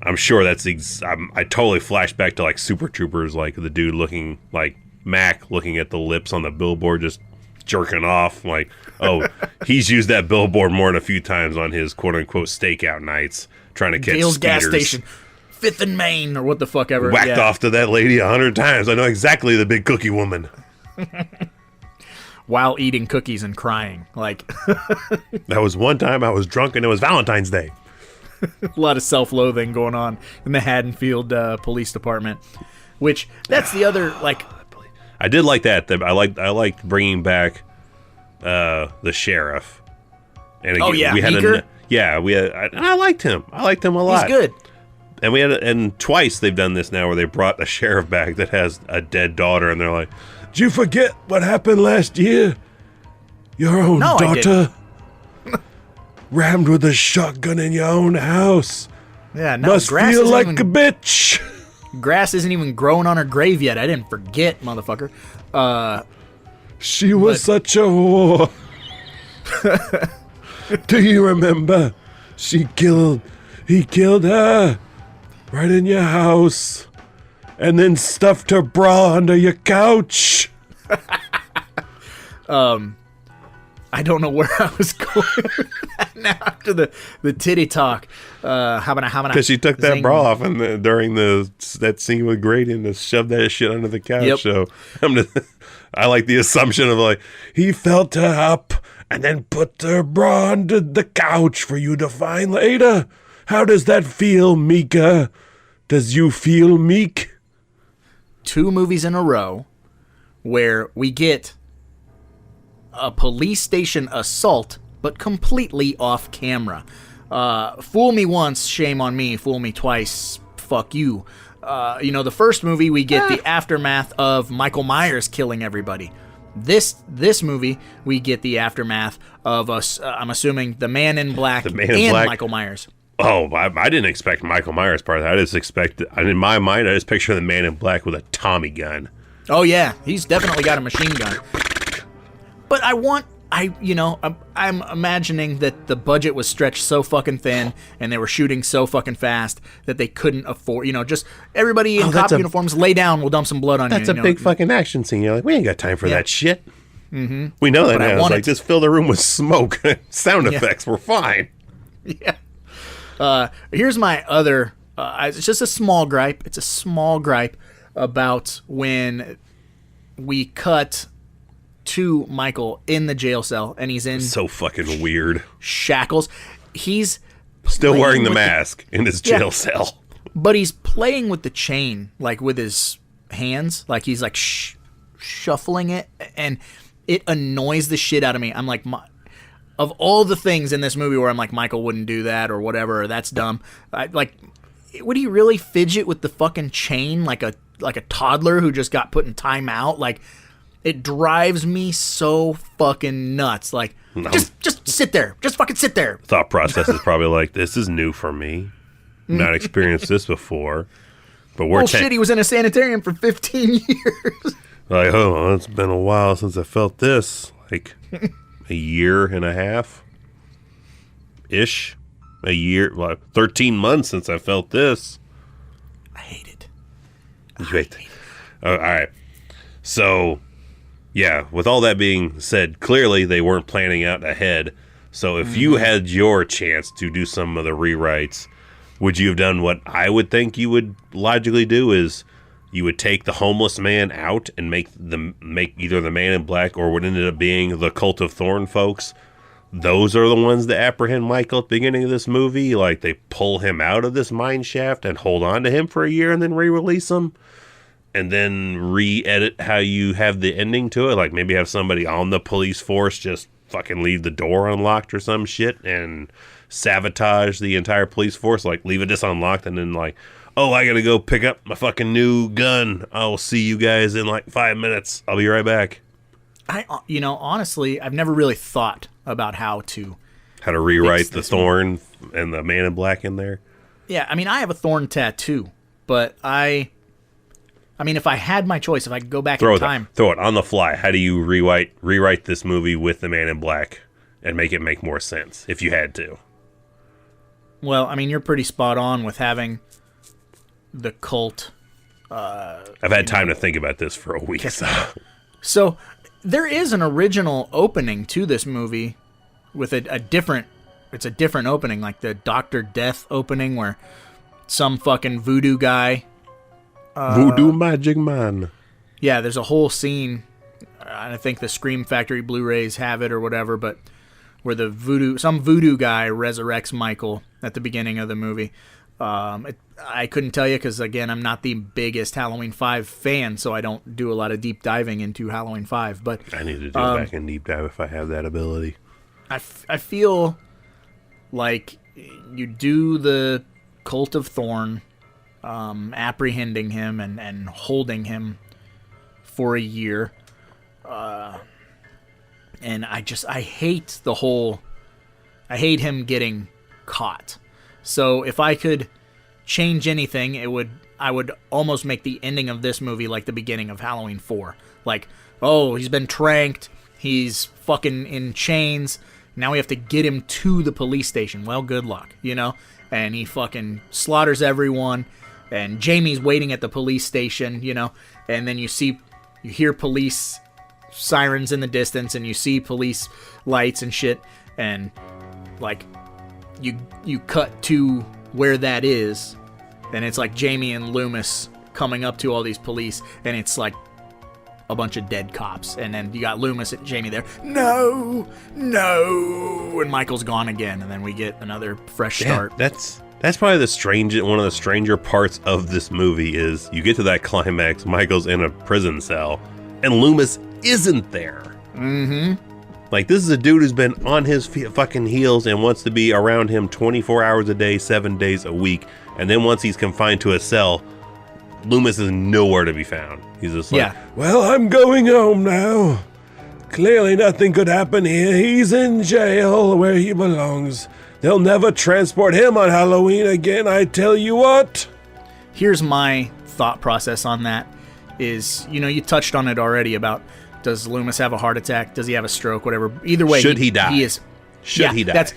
S5: I'm sure that's I totally flash back to like Super Troopers, like the dude looking like Mac looking at the lips on the billboard, just jerking off. Like, oh, he's used that billboard more than a few times on his quote unquote stakeout nights, trying to catch
S4: Dale's
S5: speeders.
S4: gas station, 5th and Main, or what the fuck ever.
S5: Whacked off to that lady 100 times. I know exactly the big cookie woman.
S4: While eating cookies and crying. Like,
S5: that was one time I was drunk and it was Valentine's Day.
S4: a lot of self-loathing going on in the Haddonfield Police Department. Which, that's the other, like...
S5: I did like that. I liked bringing back the sheriff. And again, we had
S4: Meeker?
S5: I liked him. I liked him a lot.
S4: He's good.
S5: And and twice they've done this now where they brought a sheriff back that has a dead daughter, and they're like,
S1: Did you forget what happened last year? Your own
S4: No, I
S1: daughter rammed with a shotgun in your own house.
S4: Yeah, no,
S1: Must
S4: grass
S1: feel
S4: isn't
S1: like
S4: even,
S1: a bitch.
S4: grass isn't even growing on her grave yet. I didn't forget, motherfucker.
S1: She was such a whore. Do you remember? He killed her right in your house and then stuffed her bra under your couch.
S4: I don't know where I was going now after the titty talk.
S5: because she took that bra off during that scene with Grady and shoved that shit under the couch.
S4: Yep.
S5: So I like the assumption of like, he felt her up and then put her bra under the couch for you to find later. How does that feel, Mika? Does you feel meek?
S4: 2 movies in a row where we get a police station assault, but completely off camera. Fool me once, shame on me. Fool me twice, fuck you. The first movie we get the aftermath of Michael Myers killing everybody. This movie we get the aftermath of us. I'm assuming the Man in Black and Michael Myers.
S5: Oh, I didn't expect Michael Myers part of that. I just expected, in my mind, I just picture the Man in Black with a Tommy gun.
S4: Oh yeah, he's definitely got a machine gun. But I'm imagining that the budget was stretched so fucking thin and they were shooting so fucking fast that they couldn't afford, just everybody in cop uniforms, lay down, we'll dump some blood on you.
S5: That's a big fucking action scene. You're like, we ain't got time for that shit. Mm-hmm. We know that
S4: But
S5: now. It's like, just fill the room with smoke. Sound effects, we're fine.
S4: Yeah. Here's my other, it's just a small gripe. It's a small gripe about when we cut to Michael in the jail cell and he's in
S5: So fucking weird.
S4: shackles. He's
S5: Still
S4: playing
S5: wearing the
S4: with
S5: mask in his jail cell.
S4: but he's playing with the chain, like with his hands, like he's like shuffling it, and it annoys the shit out of me. I'm like, of all the things in this movie where I'm like, Michael wouldn't do that or whatever, or that's dumb. Would he really fidget with the fucking chain like a toddler who just got put in timeout? Like, it drives me so fucking nuts. Like, just sit there. Just fucking sit there.
S5: Thought process is probably like, this is new for me. Not experienced this before. But we're
S4: shit, he was in a sanitarium for 15 years.
S5: Like, oh, it's been a while since I felt this. Like, a year and a half ish. A year, 13 months since I felt this.
S4: I hate it.
S5: All right. So, yeah, with all that being said, clearly they weren't planning out ahead. So if you had your chance to do some of the rewrites, would you have done what I would think you would logically do is you would take the homeless man out and make either the Man in Black or what ended up being the Cult of Thorn folks. Those are the ones that apprehend Michael at the beginning of this movie. Like, they pull him out of this mine shaft and hold on to him for a year and then re-release him. And then re-edit how you have the ending to it. Like, maybe have somebody on the police force just fucking leave the door unlocked or some shit and sabotage the entire police force. Like, leave it just unlocked and then like, oh, I gotta go pick up my fucking new gun. I'll see you guys in like 5 minutes. I'll be right back.
S4: Honestly, I've never really thought about how to
S5: rewrite
S4: fix
S5: the
S4: this
S5: Thorn and the Man in Black in there.
S4: Yeah, I mean, I have a Thorn tattoo, but I mean, if I had my choice, if I could go back in time.
S5: Throw it on the fly. How do you rewrite this movie with the Man in Black and make it make more sense if you had to?
S4: Well, I mean, you're pretty spot on with having the cult.
S5: I've had time to think about this for a week.
S4: So there is an original opening to this movie with a different opening, like the Dr. Death opening where some fucking voodoo guy.
S5: Voodoo Magic Man.
S4: Yeah, there's a whole scene. I think the Scream Factory Blu-rays have it or whatever, but where some voodoo guy resurrects Michael at the beginning of the movie. I couldn't tell you because, again, I'm not the biggest Halloween 5 fan, so I don't do a lot of deep diving into Halloween 5. But
S5: I need to do it back in deep dive if I have that ability.
S4: I feel like you do the Cult of Thorn, apprehending him and holding him for a year. And I hate I hate him getting caught. So if I could change anything, I would almost make the ending of this movie like the beginning of Halloween 4. Like, oh, he's been tranked, he's fucking in chains, now we have to get him to the police station. Well, good luck, And he fucking slaughters everyone, and Jamie's waiting at the police station, and then you hear police sirens in the distance, and you see police lights and shit, and like you cut to where that is, and it's like Jamie and Loomis coming up to all these police, and it's like a bunch of dead cops, and then you got Loomis and Jamie there, no, and Michael's gone again, and then we get another fresh start.
S5: That's probably one of the stranger parts of this movie is you get to that climax, Michael's in a prison cell, and Loomis isn't there.
S4: Mm-hmm.
S5: Like, this is a dude who's been on his fucking heels and wants to be around him 24 hours a day, 7 days a week. And then once he's confined to a cell, Loomis is nowhere to be found. He's just like,
S1: well, I'm going home now. Clearly nothing could happen here. He's in jail where he belongs. They'll never transport him on Halloween again, I tell you what.
S4: Here's my thought process on that is, you touched on it already about, does Loomis have a heart attack? Does he have a stroke? Whatever. Either way,
S5: should he die?
S4: Should he die?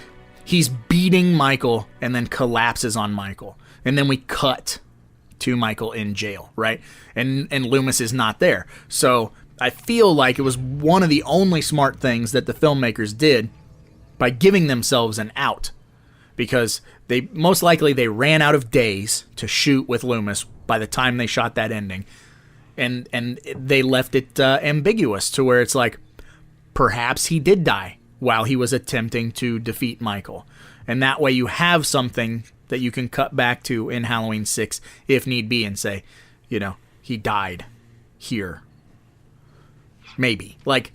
S4: He's beating Michael and then collapses on Michael. And then we cut to Michael in jail, right? And Loomis is not there. So I feel like it was one of the only smart things that the filmmakers did by giving themselves an out. Because they most likely ran out of days to shoot with Loomis by the time they shot that ending. And they left it ambiguous to where it's like, perhaps he did die while he was attempting to defeat Michael. And that way you have something that you can cut back to in Halloween 6 if need be and say, he died here. Maybe. Like,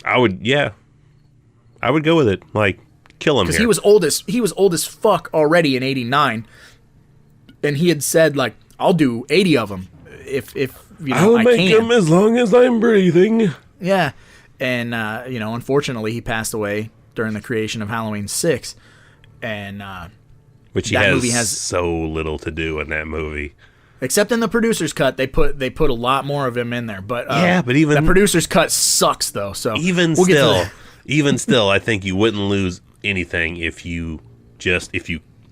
S5: I would go with it. Like, kill him here.
S4: Because he was old as fuck already in 89. And he had said, like, I'll do 80 of them if
S1: I'll make him as long as I'm breathing.
S4: Yeah. And, unfortunately, he passed away during the creation of Halloween 6. And,
S5: which he has so little to do in that movie.
S4: Except in the producer's cut, they put a lot more of him in there. But
S5: but even
S4: the producer's cut sucks, though. So
S5: even still, I think you wouldn't lose anything if you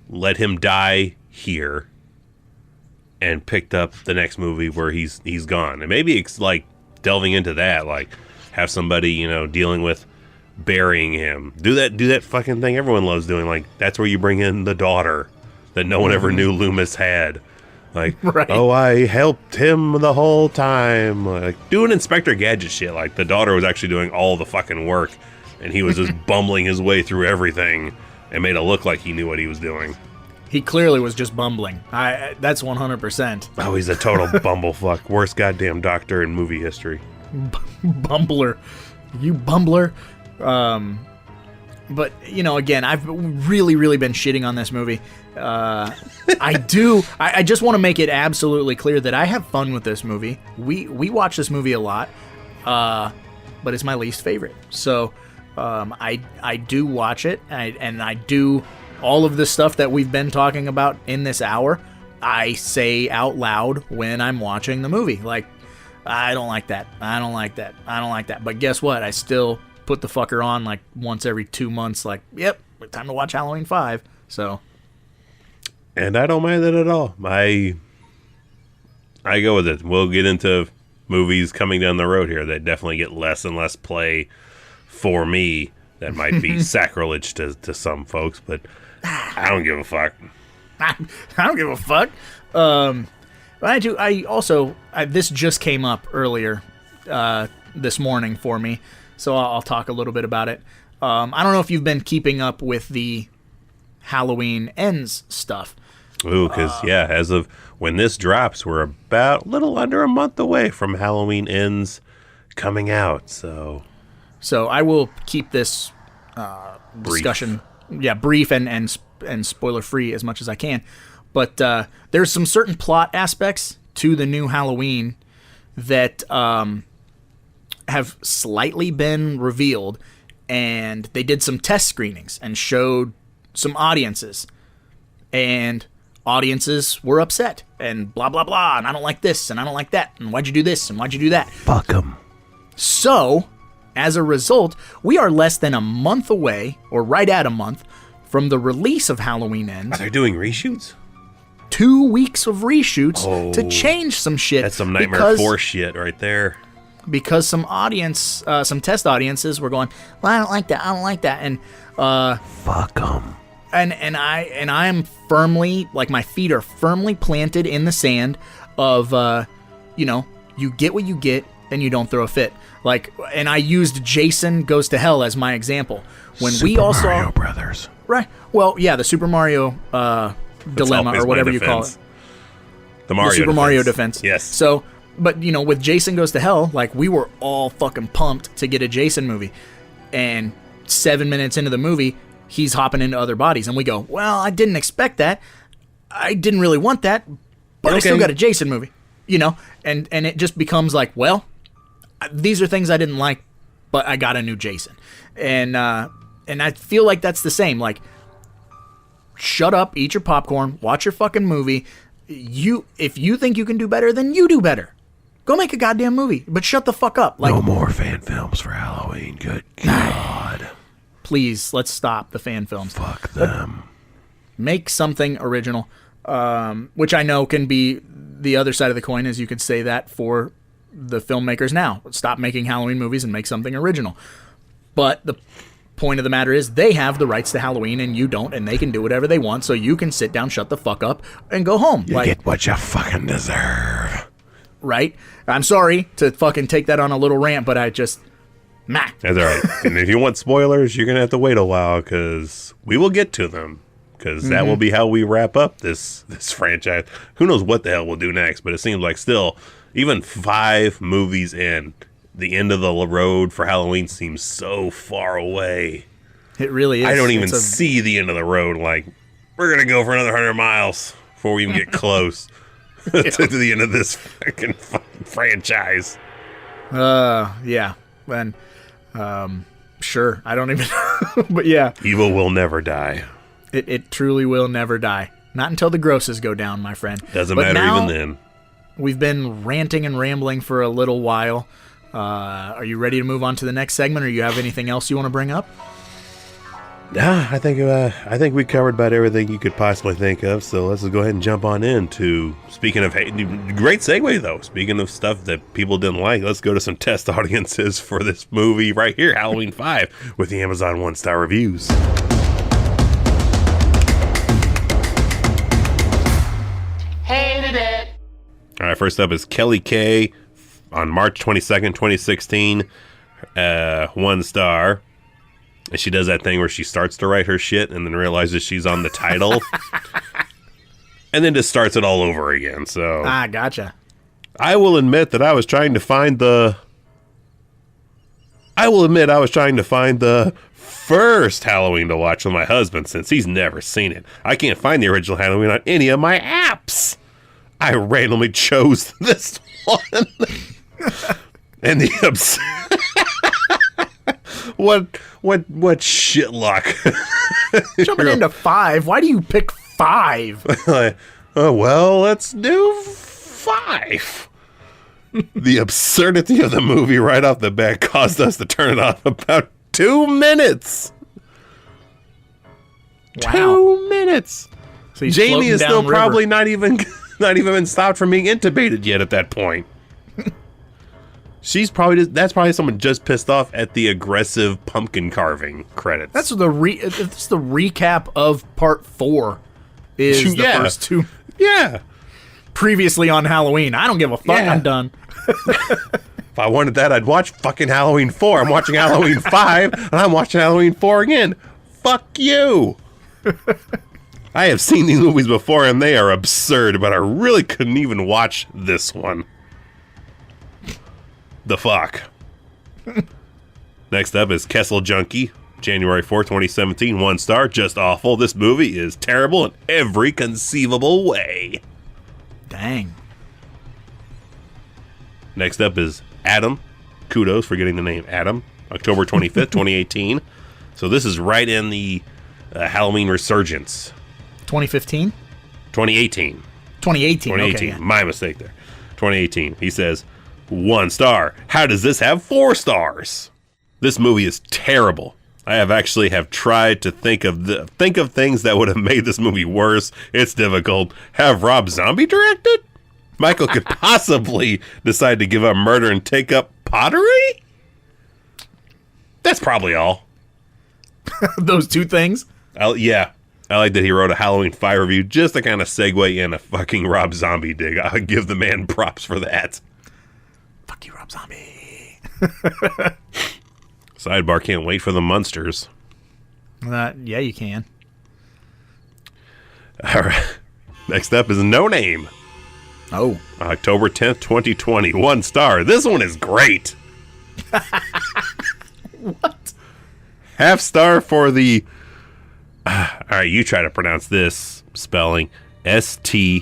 S5: let him die here and picked up the next movie where he's gone. And maybe it's like delving into that, like have somebody, dealing with burying him. Do that fucking thing everyone loves doing. Like, that's where you bring in the daughter that no one ever knew Loomis had. Like, right. Oh, I helped him the whole time. Like, doing Inspector Gadget shit. Like, the daughter was actually doing all the fucking work, and he was just bumbling his way through everything and made it look like he knew what he was doing.
S4: He clearly was just bumbling. That's 100%.
S5: Oh, he's a total bumblefuck. Worst goddamn doctor in movie history.
S4: Bumbler. You bumbler. But, again, I've really, really been shitting on this movie. I just want to make it absolutely clear that I have fun with this movie. We watch this movie a lot. But but it's my least favorite. So I do watch it, and I do all of the stuff that we've been talking about in this hour. I say out loud when I'm watching the movie, like, I don't like that. I don't like that. I don't like that. But guess what? I still put the fucker on like once every 2 months. Like, yep, time to watch Halloween 5. So,
S5: and I don't mind that at all. I go with it. We'll get into movies coming down the road here that definitely get less and less play for me. That might be sacrilege to some folks, but I don't give a fuck.
S4: I don't give a fuck. But I also this just came up earlier this morning for me, so I'll talk a little bit about it. I don't know if you've been keeping up with the Halloween Ends stuff.
S5: Ooh, because, as of when this drops, we're about a little under a month away from Halloween Ends coming out, so
S4: I will keep this discussion brief and spoiler-free as much as I can. But there's some certain plot aspects to the new Halloween that have slightly been revealed, and they did some test screenings and showed some audiences, and audiences were upset and blah blah blah, and I don't like this and I don't like that, and why'd you do this and why'd you do that?
S5: Fuck them.
S4: So, as a result, we are less than a month away, or right at a month, from the release of Halloween Ends.
S5: Are they doing reshoots?
S4: 2 weeks of reshoots to change some shit.
S5: That's some Nightmare 4 shit right there.
S4: Because some test audiences were going, well, I don't like that, I don't like that, and
S5: fuck them.
S4: And I am firmly, like, my feet are firmly planted in the sand of, you get what you get, and you don't throw a fit. Like, and I used Jason Goes to Hell as my example. When
S5: Super
S4: we all saw
S5: Mario Brothers.
S4: Right. Well, yeah, the Super Mario dilemma, or whatever you call it.
S5: The
S4: Super Mario defense.
S5: Yes.
S4: So, but, with Jason Goes to Hell, like, we were all fucking pumped to get a Jason movie. And 7 minutes into the movie, he's hopping into other bodies. And we go, well, I didn't expect that. I didn't really want that. But I still got a Jason movie. And it just becomes like, well, these are things I didn't like, but I got a new Jason. And I feel like that's the same. Like, shut up, eat your popcorn, watch your fucking movie. If you think you can do better, then you do better. Go make a goddamn movie, but shut the fuck up. Like,
S5: no more fan films for Halloween. Good God.
S4: Please, let's stop the fan films.
S5: Fuck them.
S4: Make something original, which I know can be the other side of the coin, as you could say that for the filmmakers now. Stop making Halloween movies and make something original. But the point of the matter is, they have the rights to Halloween and you don't, and they can do whatever they want, so you can sit down, shut the fuck up, and go home.
S5: You get what you fucking deserve.
S4: Right? I'm sorry to fucking take that on a little rant, but I just... Meh.
S5: That's all right. And if you want spoilers, you're going to have to wait a while, because we will get to them. Because that will be how we wrap up this franchise. Who knows what the hell we'll do next, but it seems like still, even 5 movies in, the end of the road for Halloween seems so far away.
S4: It really is.
S5: I don't even see the end of the road. Like, we're going to go for another 100 miles before we even get close to the end of this fucking franchise.
S4: Yeah. And, sure. I don't even know. But yeah.
S5: Evil will never die.
S4: It truly will never die. Not until the grosses go down, my friend.
S5: Doesn't matter even then.
S4: We've been ranting and rambling for a little while. Are you ready to move on to the next segment, or you have anything else you want to bring up?
S5: Nah, I think we covered about everything you could possibly think of. So let's just go ahead and jump on into, speaking of, great segue though. Speaking of stuff that people didn't like, let's go to some test audiences for this movie right here, Halloween 5, with the Amazon 1-star reviews.
S6: Hated it.
S5: All right, first up is Kelly K on March 22nd, 2016, 1 star. And she does that thing where she starts to write her shit and then realizes she's on the title. And then just starts it all over again. So
S4: Gotcha.
S5: I will admit I was trying to find the first Halloween to watch with my husband, since he's never seen it. I can't find the original Halloween on any of my apps. I randomly chose this one. And the What shit luck?
S4: Jumping into 5. Why do you pick 5?
S5: Like, oh, well, let's do 5. The absurdity of the movie right off the bat caused us to turn it off about 2 minutes.
S4: Wow.
S5: 2 minutes.
S4: So he's
S5: Jamie
S4: floating
S5: is still
S4: downriver.
S5: probably not even been stopped from being intubated yet at that point. That's probably someone just pissed off at the aggressive pumpkin carving credits.
S4: That's the recap of part 4. Is the
S5: Yeah.
S4: first 2
S5: yeah.
S4: previously on Halloween. I don't give a fuck.
S5: Yeah.
S4: I'm done.
S5: If I wanted that, I'd watch fucking Halloween 4. I'm watching Halloween 5, and I'm watching Halloween 4 again. Fuck you. I have seen these movies before, and they are absurd, but I really couldn't even watch this one. The fuck. Next up is Kessel Junkie, January 4th, 2017. 1 star, just awful. This movie is terrible in every conceivable way.
S4: Dang.
S5: Next up is Adam. Kudos for getting the name Adam. October 25th, 2018. So this is right in the Halloween resurgence.
S4: 2015?
S5: 2018.
S4: 2018.
S5: 2018.
S4: Okay, yeah.
S5: My mistake there. 2018. He says, 1 star. How does this have 4 stars? This movie is terrible. I have tried to think of things that would have made this movie worse. It's difficult. Have Rob Zombie directed? Michael could possibly decide to give up murder and take up pottery? That's probably all.
S4: Those 2 things?
S5: Yeah. I like that he wrote a Halloween 5 review just to kind of segue in a fucking Rob Zombie dig. I'll give the man props for that.
S4: Fuck you, Rob Zombie.
S5: Sidebar, can't wait for the Munsters.
S4: Yeah, you can.
S5: All right. Next up is No Name.
S4: Oh.
S5: October 10th, 2020. 1 star. This one is great.
S4: What?
S5: Half star for the... all right, you try to pronounce this spelling. STHITAZON.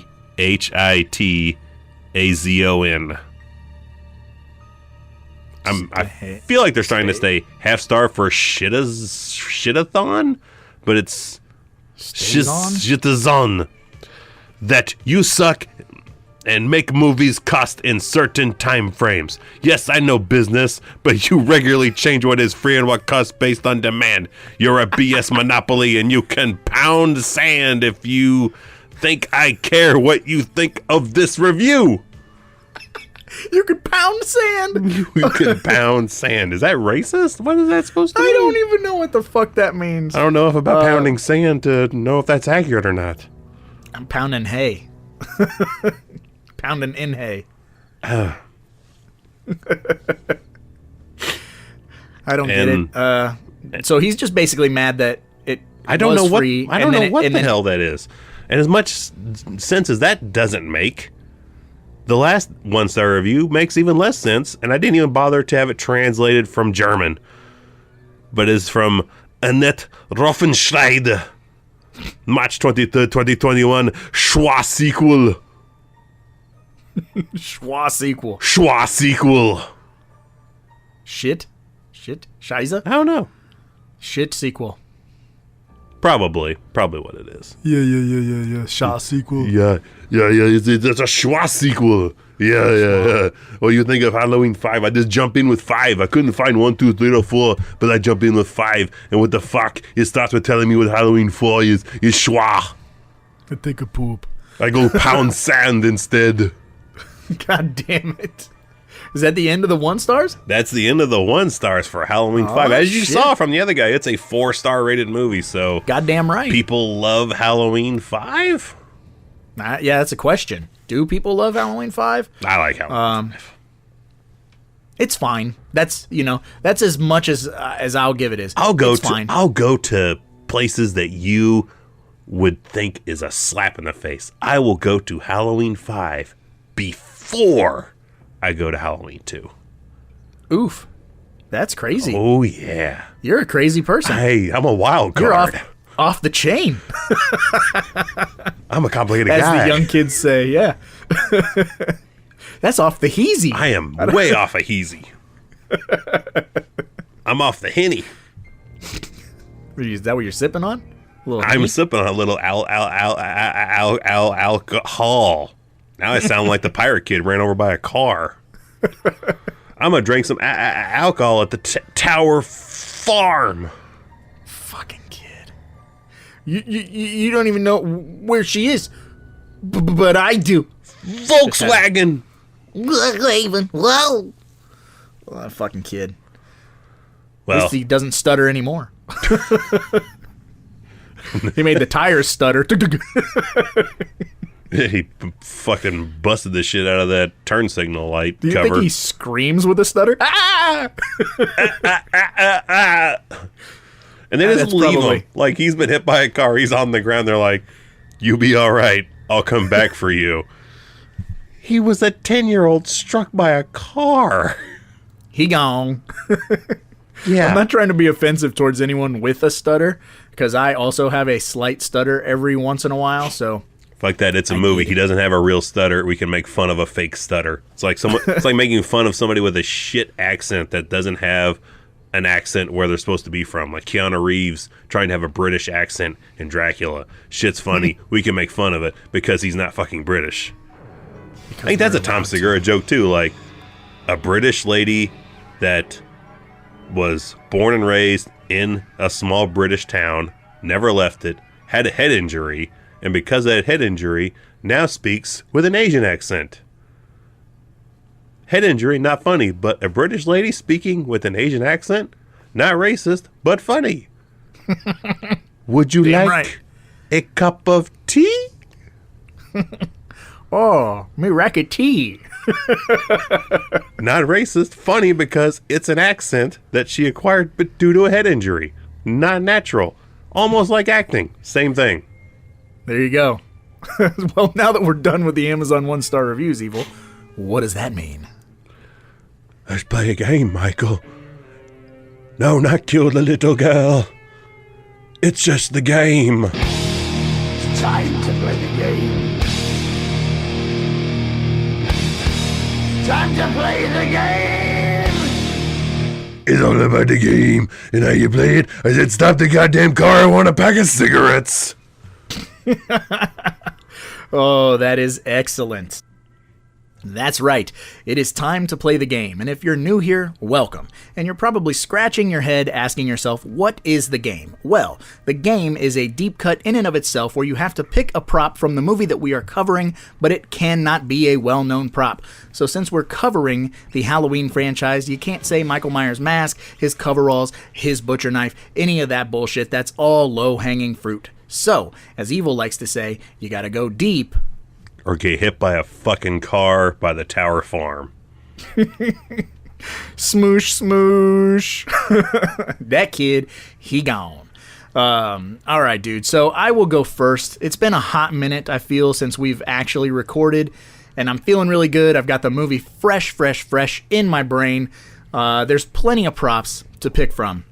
S5: I feel like they're trying to say half star for shitathon, but it's shitathon. That you suck and make movies cost in certain time frames. Yes, I know business, but you regularly change what is free and what costs based on demand. You're a BS monopoly, and you can pound sand if you think I care what you think of this review.
S4: You could pound sand.
S5: You can pound sand. Is that racist? What is that supposed to mean?
S4: I don't even know what the fuck that means.
S5: I don't know if about pounding sand to know if that's accurate or not.
S4: I'm pounding hay. Pounding in hay. I don't get it. So he's just basically mad that it
S5: I don't
S4: was
S5: know what
S4: free,
S5: I don't know what the
S4: then
S5: hell that is. And as much sense as that doesn't make, the last 1 star review makes even less sense, and I didn't even bother to have it translated from German, but is from Annette Roffenschreid. March 23rd, 2021. Schwa sequel.
S4: Schwa sequel.
S5: Schwa sequel.
S4: Shit? Scheiße?
S5: I don't know.
S4: Shit sequel.
S5: Probably what it is.
S1: Yeah. Shaw sequel.
S5: Yeah. It's a Schwa sequel. Yeah. Well, you think of Halloween 5. I just jump in with 5. I couldn't find 1, 2, 3, or 4, but I jump in with 5. And what the fuck? It starts with telling me what Halloween 4 is Schwa.
S1: I take a poop.
S5: I go pound sand instead.
S4: God damn it. Is that the end of the 1 stars?
S5: That's the end of the 1 stars for Halloween 5. As you
S4: shit.
S5: saw from the other guy, it's a 4-star rated movie, so
S4: Goddamn right.
S5: people love Halloween 5?
S4: Yeah, that's a question. Do people love Halloween 5?
S5: I like Halloween 5.
S4: It's fine. That's as much as I'll give it is.
S5: I'll go
S4: It's
S5: to places that you would think is a slap in the face. I will go to Halloween 5 before I go to Halloween 2.
S4: Oof. That's crazy.
S5: Oh yeah.
S4: You're a crazy person.
S5: Hey, I'm a wild card.
S4: You're off the chain,
S5: I'm a complicated
S4: as
S5: guy.
S4: the young kids say. Yeah. That's off the heezy.
S5: I am way off a heezy. I'm off the Henny.
S4: Is that what you're sipping on? A little
S5: I'm
S4: Henny?
S5: sipping on a little alcohol. Now I sound like the pirate kid ran over by a car. I'm gonna drink some alcohol at the Tower Farm.
S4: Fucking kid. You don't even know where she is. But I do.
S5: Volkswagen.
S4: Whoa. Well, that fucking kid. At
S5: Well,
S4: least he doesn't stutter anymore. He made the tires stutter.
S5: he fucking busted the shit out of that turn signal light
S4: Do you
S5: cover.
S4: think he screams with a stutter? Ah!
S5: And they just
S4: That's
S5: leave
S4: probably-
S5: him. Like, he's been hit by a car. He's on the ground. They're like, you be all right. I'll come back for you. He was a 10-year-old struck by a car.
S4: He gone.
S5: Yeah.
S4: I'm not trying to be offensive towards anyone with a stutter, because I also have a slight stutter every once in a while, so...
S5: Fuck that. It's a movie. He doesn't have a real stutter. We can make fun of a fake stutter. It's like it's like making fun of somebody with a shit accent that doesn't have an accent where they're supposed to be from. Like Keanu Reeves trying to have a British accent in Dracula. Shit's funny. We can make fun of it because he's not fucking British. I think that's a Tom Segura joke too. Like a British lady that was born and raised in a small British town, never left it, had a head injury, and because of that head injury, now speaks with an Asian accent. Head injury, not funny, but a British lady speaking with an Asian accent, not racist, but funny. Would you
S4: Damn
S5: like
S4: right.
S5: a cup of tea?
S4: Oh, me racket tea.
S5: Not racist, funny because it's an accent that she acquired but due to a head injury. Not natural. Almost like acting. Same thing.
S4: There you go. Well, now that we're done with the Amazon 1-star reviews, Evil, what does that mean?
S1: Let's play a game, Michael. No, not kill the little girl. It's just the game.
S6: Time to play the game. Time to play the game.
S1: It's all about the game and how you play it. I said, stop the goddamn car. I want a pack of cigarettes.
S4: Oh, that is excellent. That's right. It is time to play the game. And if you're new here, welcome. And you're probably scratching your head asking yourself, what is the game? Well, the game is a deep cut in and of itself where you have to pick a prop from the movie that we are covering, but it cannot be a well-known prop. So since we're covering the Halloween franchise, you can't say Michael Myers' mask, his coveralls, his butcher knife, any of that bullshit. That's all low-hanging fruit. So, as Evil likes to say, you gotta go deep.
S5: Or get hit by a fucking car by the Tower Farm.
S4: Smoosh, smoosh. That kid, he gone. All right, dude. So I will go first. It's been a hot minute, I feel, since we've actually recorded, and I'm feeling really good. I've got the movie fresh in my brain. There's plenty of props to pick from,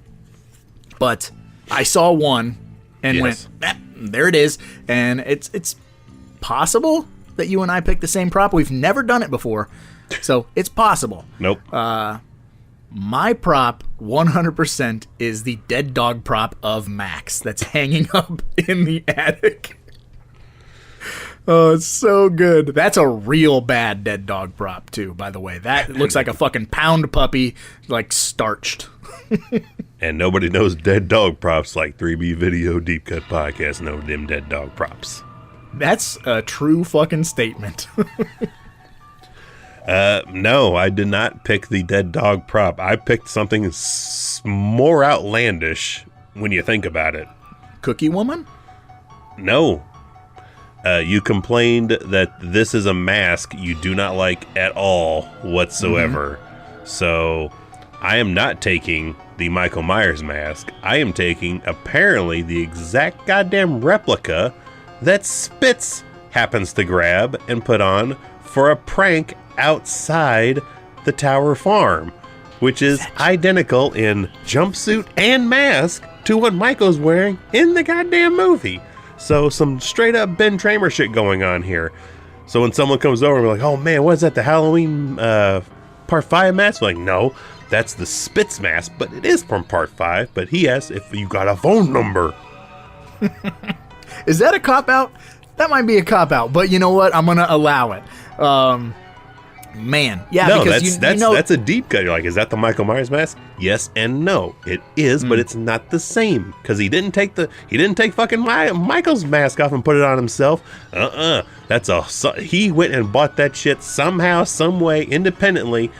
S4: but I saw one and
S5: Yes.
S4: went, there it is. And it's possible that you and I picked the same prop. We've never done it before, so it's possible.
S5: Nope.
S4: My prop, 100%, is the dead dog prop of Max that's hanging up in the attic. Oh, it's so good. That's a real bad dead dog prop, too, by the way. That looks like a fucking pound puppy, like, starched.
S5: And nobody knows dead dog props like 3B Video Deep Cut Podcast know them dead dog props.
S4: That's a true fucking statement.
S5: No, I did not pick the dead dog prop. I picked something more outlandish when you think about it.
S4: Cookie Woman?
S5: No. You complained that this is a mask you do not like at all whatsoever. So I am not taking the Michael Myers mask. I am taking apparently the exact goddamn replica that Spitz happens to grab and put on for a prank outside the Tower Farm, which is identical in jumpsuit and mask to what Michael's wearing in the goddamn movie. So some straight up Ben Tramer shit going on here. So when someone comes over and be like, oh man, what's that, the Halloween Part 5 mask? Like, no, that's the Spitz mask, but it is from Part 5. But he asked if you got a phone number.
S4: Is that a cop-out? That might be a cop-out, but you know what? I'm going to allow it. Man. Yeah,
S5: no,
S4: because
S5: that's a deep cut. You're like, is that the Michael Myers mask? Yes and no. It is, but it's not the same. Because he didn't take fucking Michael's mask off and put it on himself. He went and bought that shit somehow, some way, independently.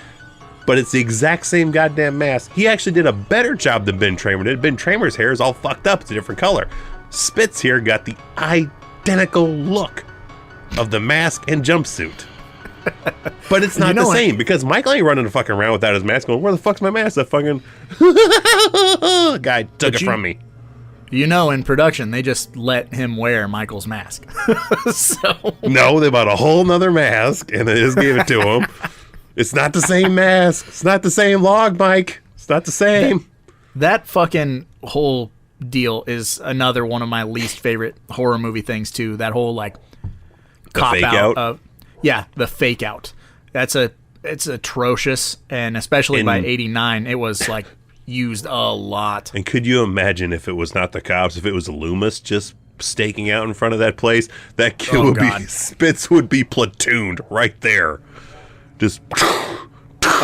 S5: But it's the exact same goddamn mask. He actually did a better job than Ben Tramer did. Ben Tramer's hair is all fucked up. It's a different color. Spitz here got the identical look of the mask and jumpsuit. But it's not the same, because Michael ain't running fucking around without his mask going, where the fuck's my mask? That fucking guy took it from me.
S4: You know, in production, they just let him wear Michael's mask.
S5: No, they bought a whole nother mask, and they just gave it to him. It's not the same mask. It's not the same log, Mike. It's not the same.
S4: That fucking whole deal is another one of my least favorite horror movie things, too. That whole, like, cop out. Yeah, the fake out. It's atrocious, and especially by 89, it was like used a lot.
S5: And could you imagine if it was not the cops, if it was Loomis just staking out in front of that place? That kid Spitz would be platooned right there. Just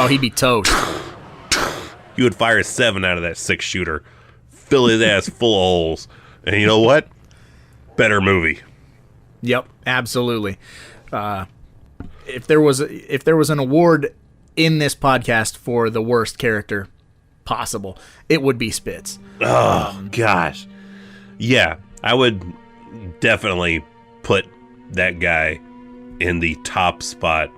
S4: he'd be toast.
S5: You would fire 7 out of that 6-shooter, fill his ass full of holes, and you know what? Better movie.
S4: Yep, absolutely. If there was an award in this podcast for the worst character possible, it would be Spitz.
S5: Oh, gosh. Yeah, I would definitely put that guy in the top spot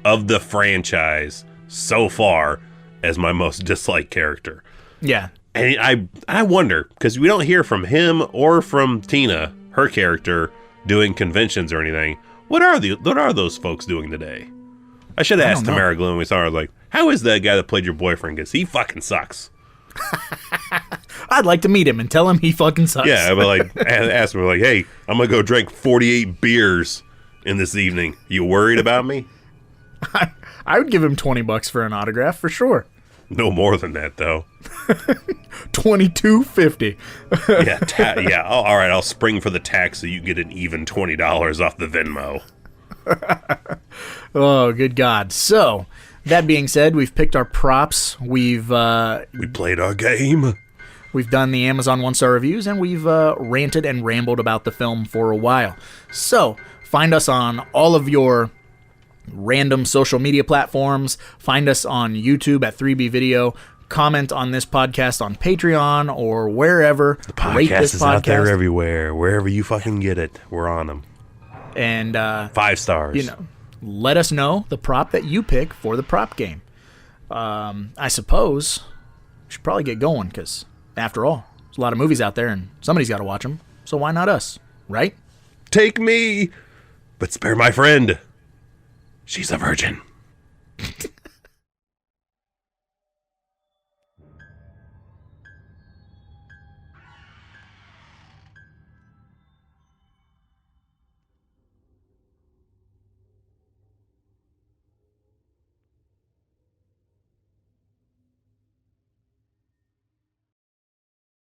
S5: of the franchise so far as my most disliked character.
S4: Yeah.
S5: And I wonder, because we don't hear from him or from Tina, her character, doing conventions or anything. What are those folks doing today? I should have asked Tamara Gloom when we saw her. Like, how is that guy that played your boyfriend? Because he fucking sucks.
S4: I'd like to meet him and tell him he fucking sucks.
S5: Yeah, but like, ask him, like, hey, I'm gonna go drink 48 beers in this evening. You worried about me?
S4: I would give him $20 for an autograph for sure.
S5: No more than that, though.
S4: $22.50.
S5: Yeah. All right, I'll spring for the tax so you get an even $20 off the Venmo.
S4: Oh, good God. So, that being said, we've picked our props.
S5: We played our game.
S4: We've done the Amazon 1-star reviews, and we've ranted and rambled about the film for a while. So, find us on all of your random social media platforms. Find us on YouTube at 3B Video. Comment on this podcast on Patreon or wherever.
S5: The podcast is out there everywhere. Wherever you fucking get it, we're on them.
S4: And
S5: 5 stars.
S4: Let us know the prop that you pick for the prop game. I suppose we should probably get going, because after all, there's a lot of movies out there and somebody's got to watch them. So why not us, right?
S5: Take me, but spare my friend. She's a virgin.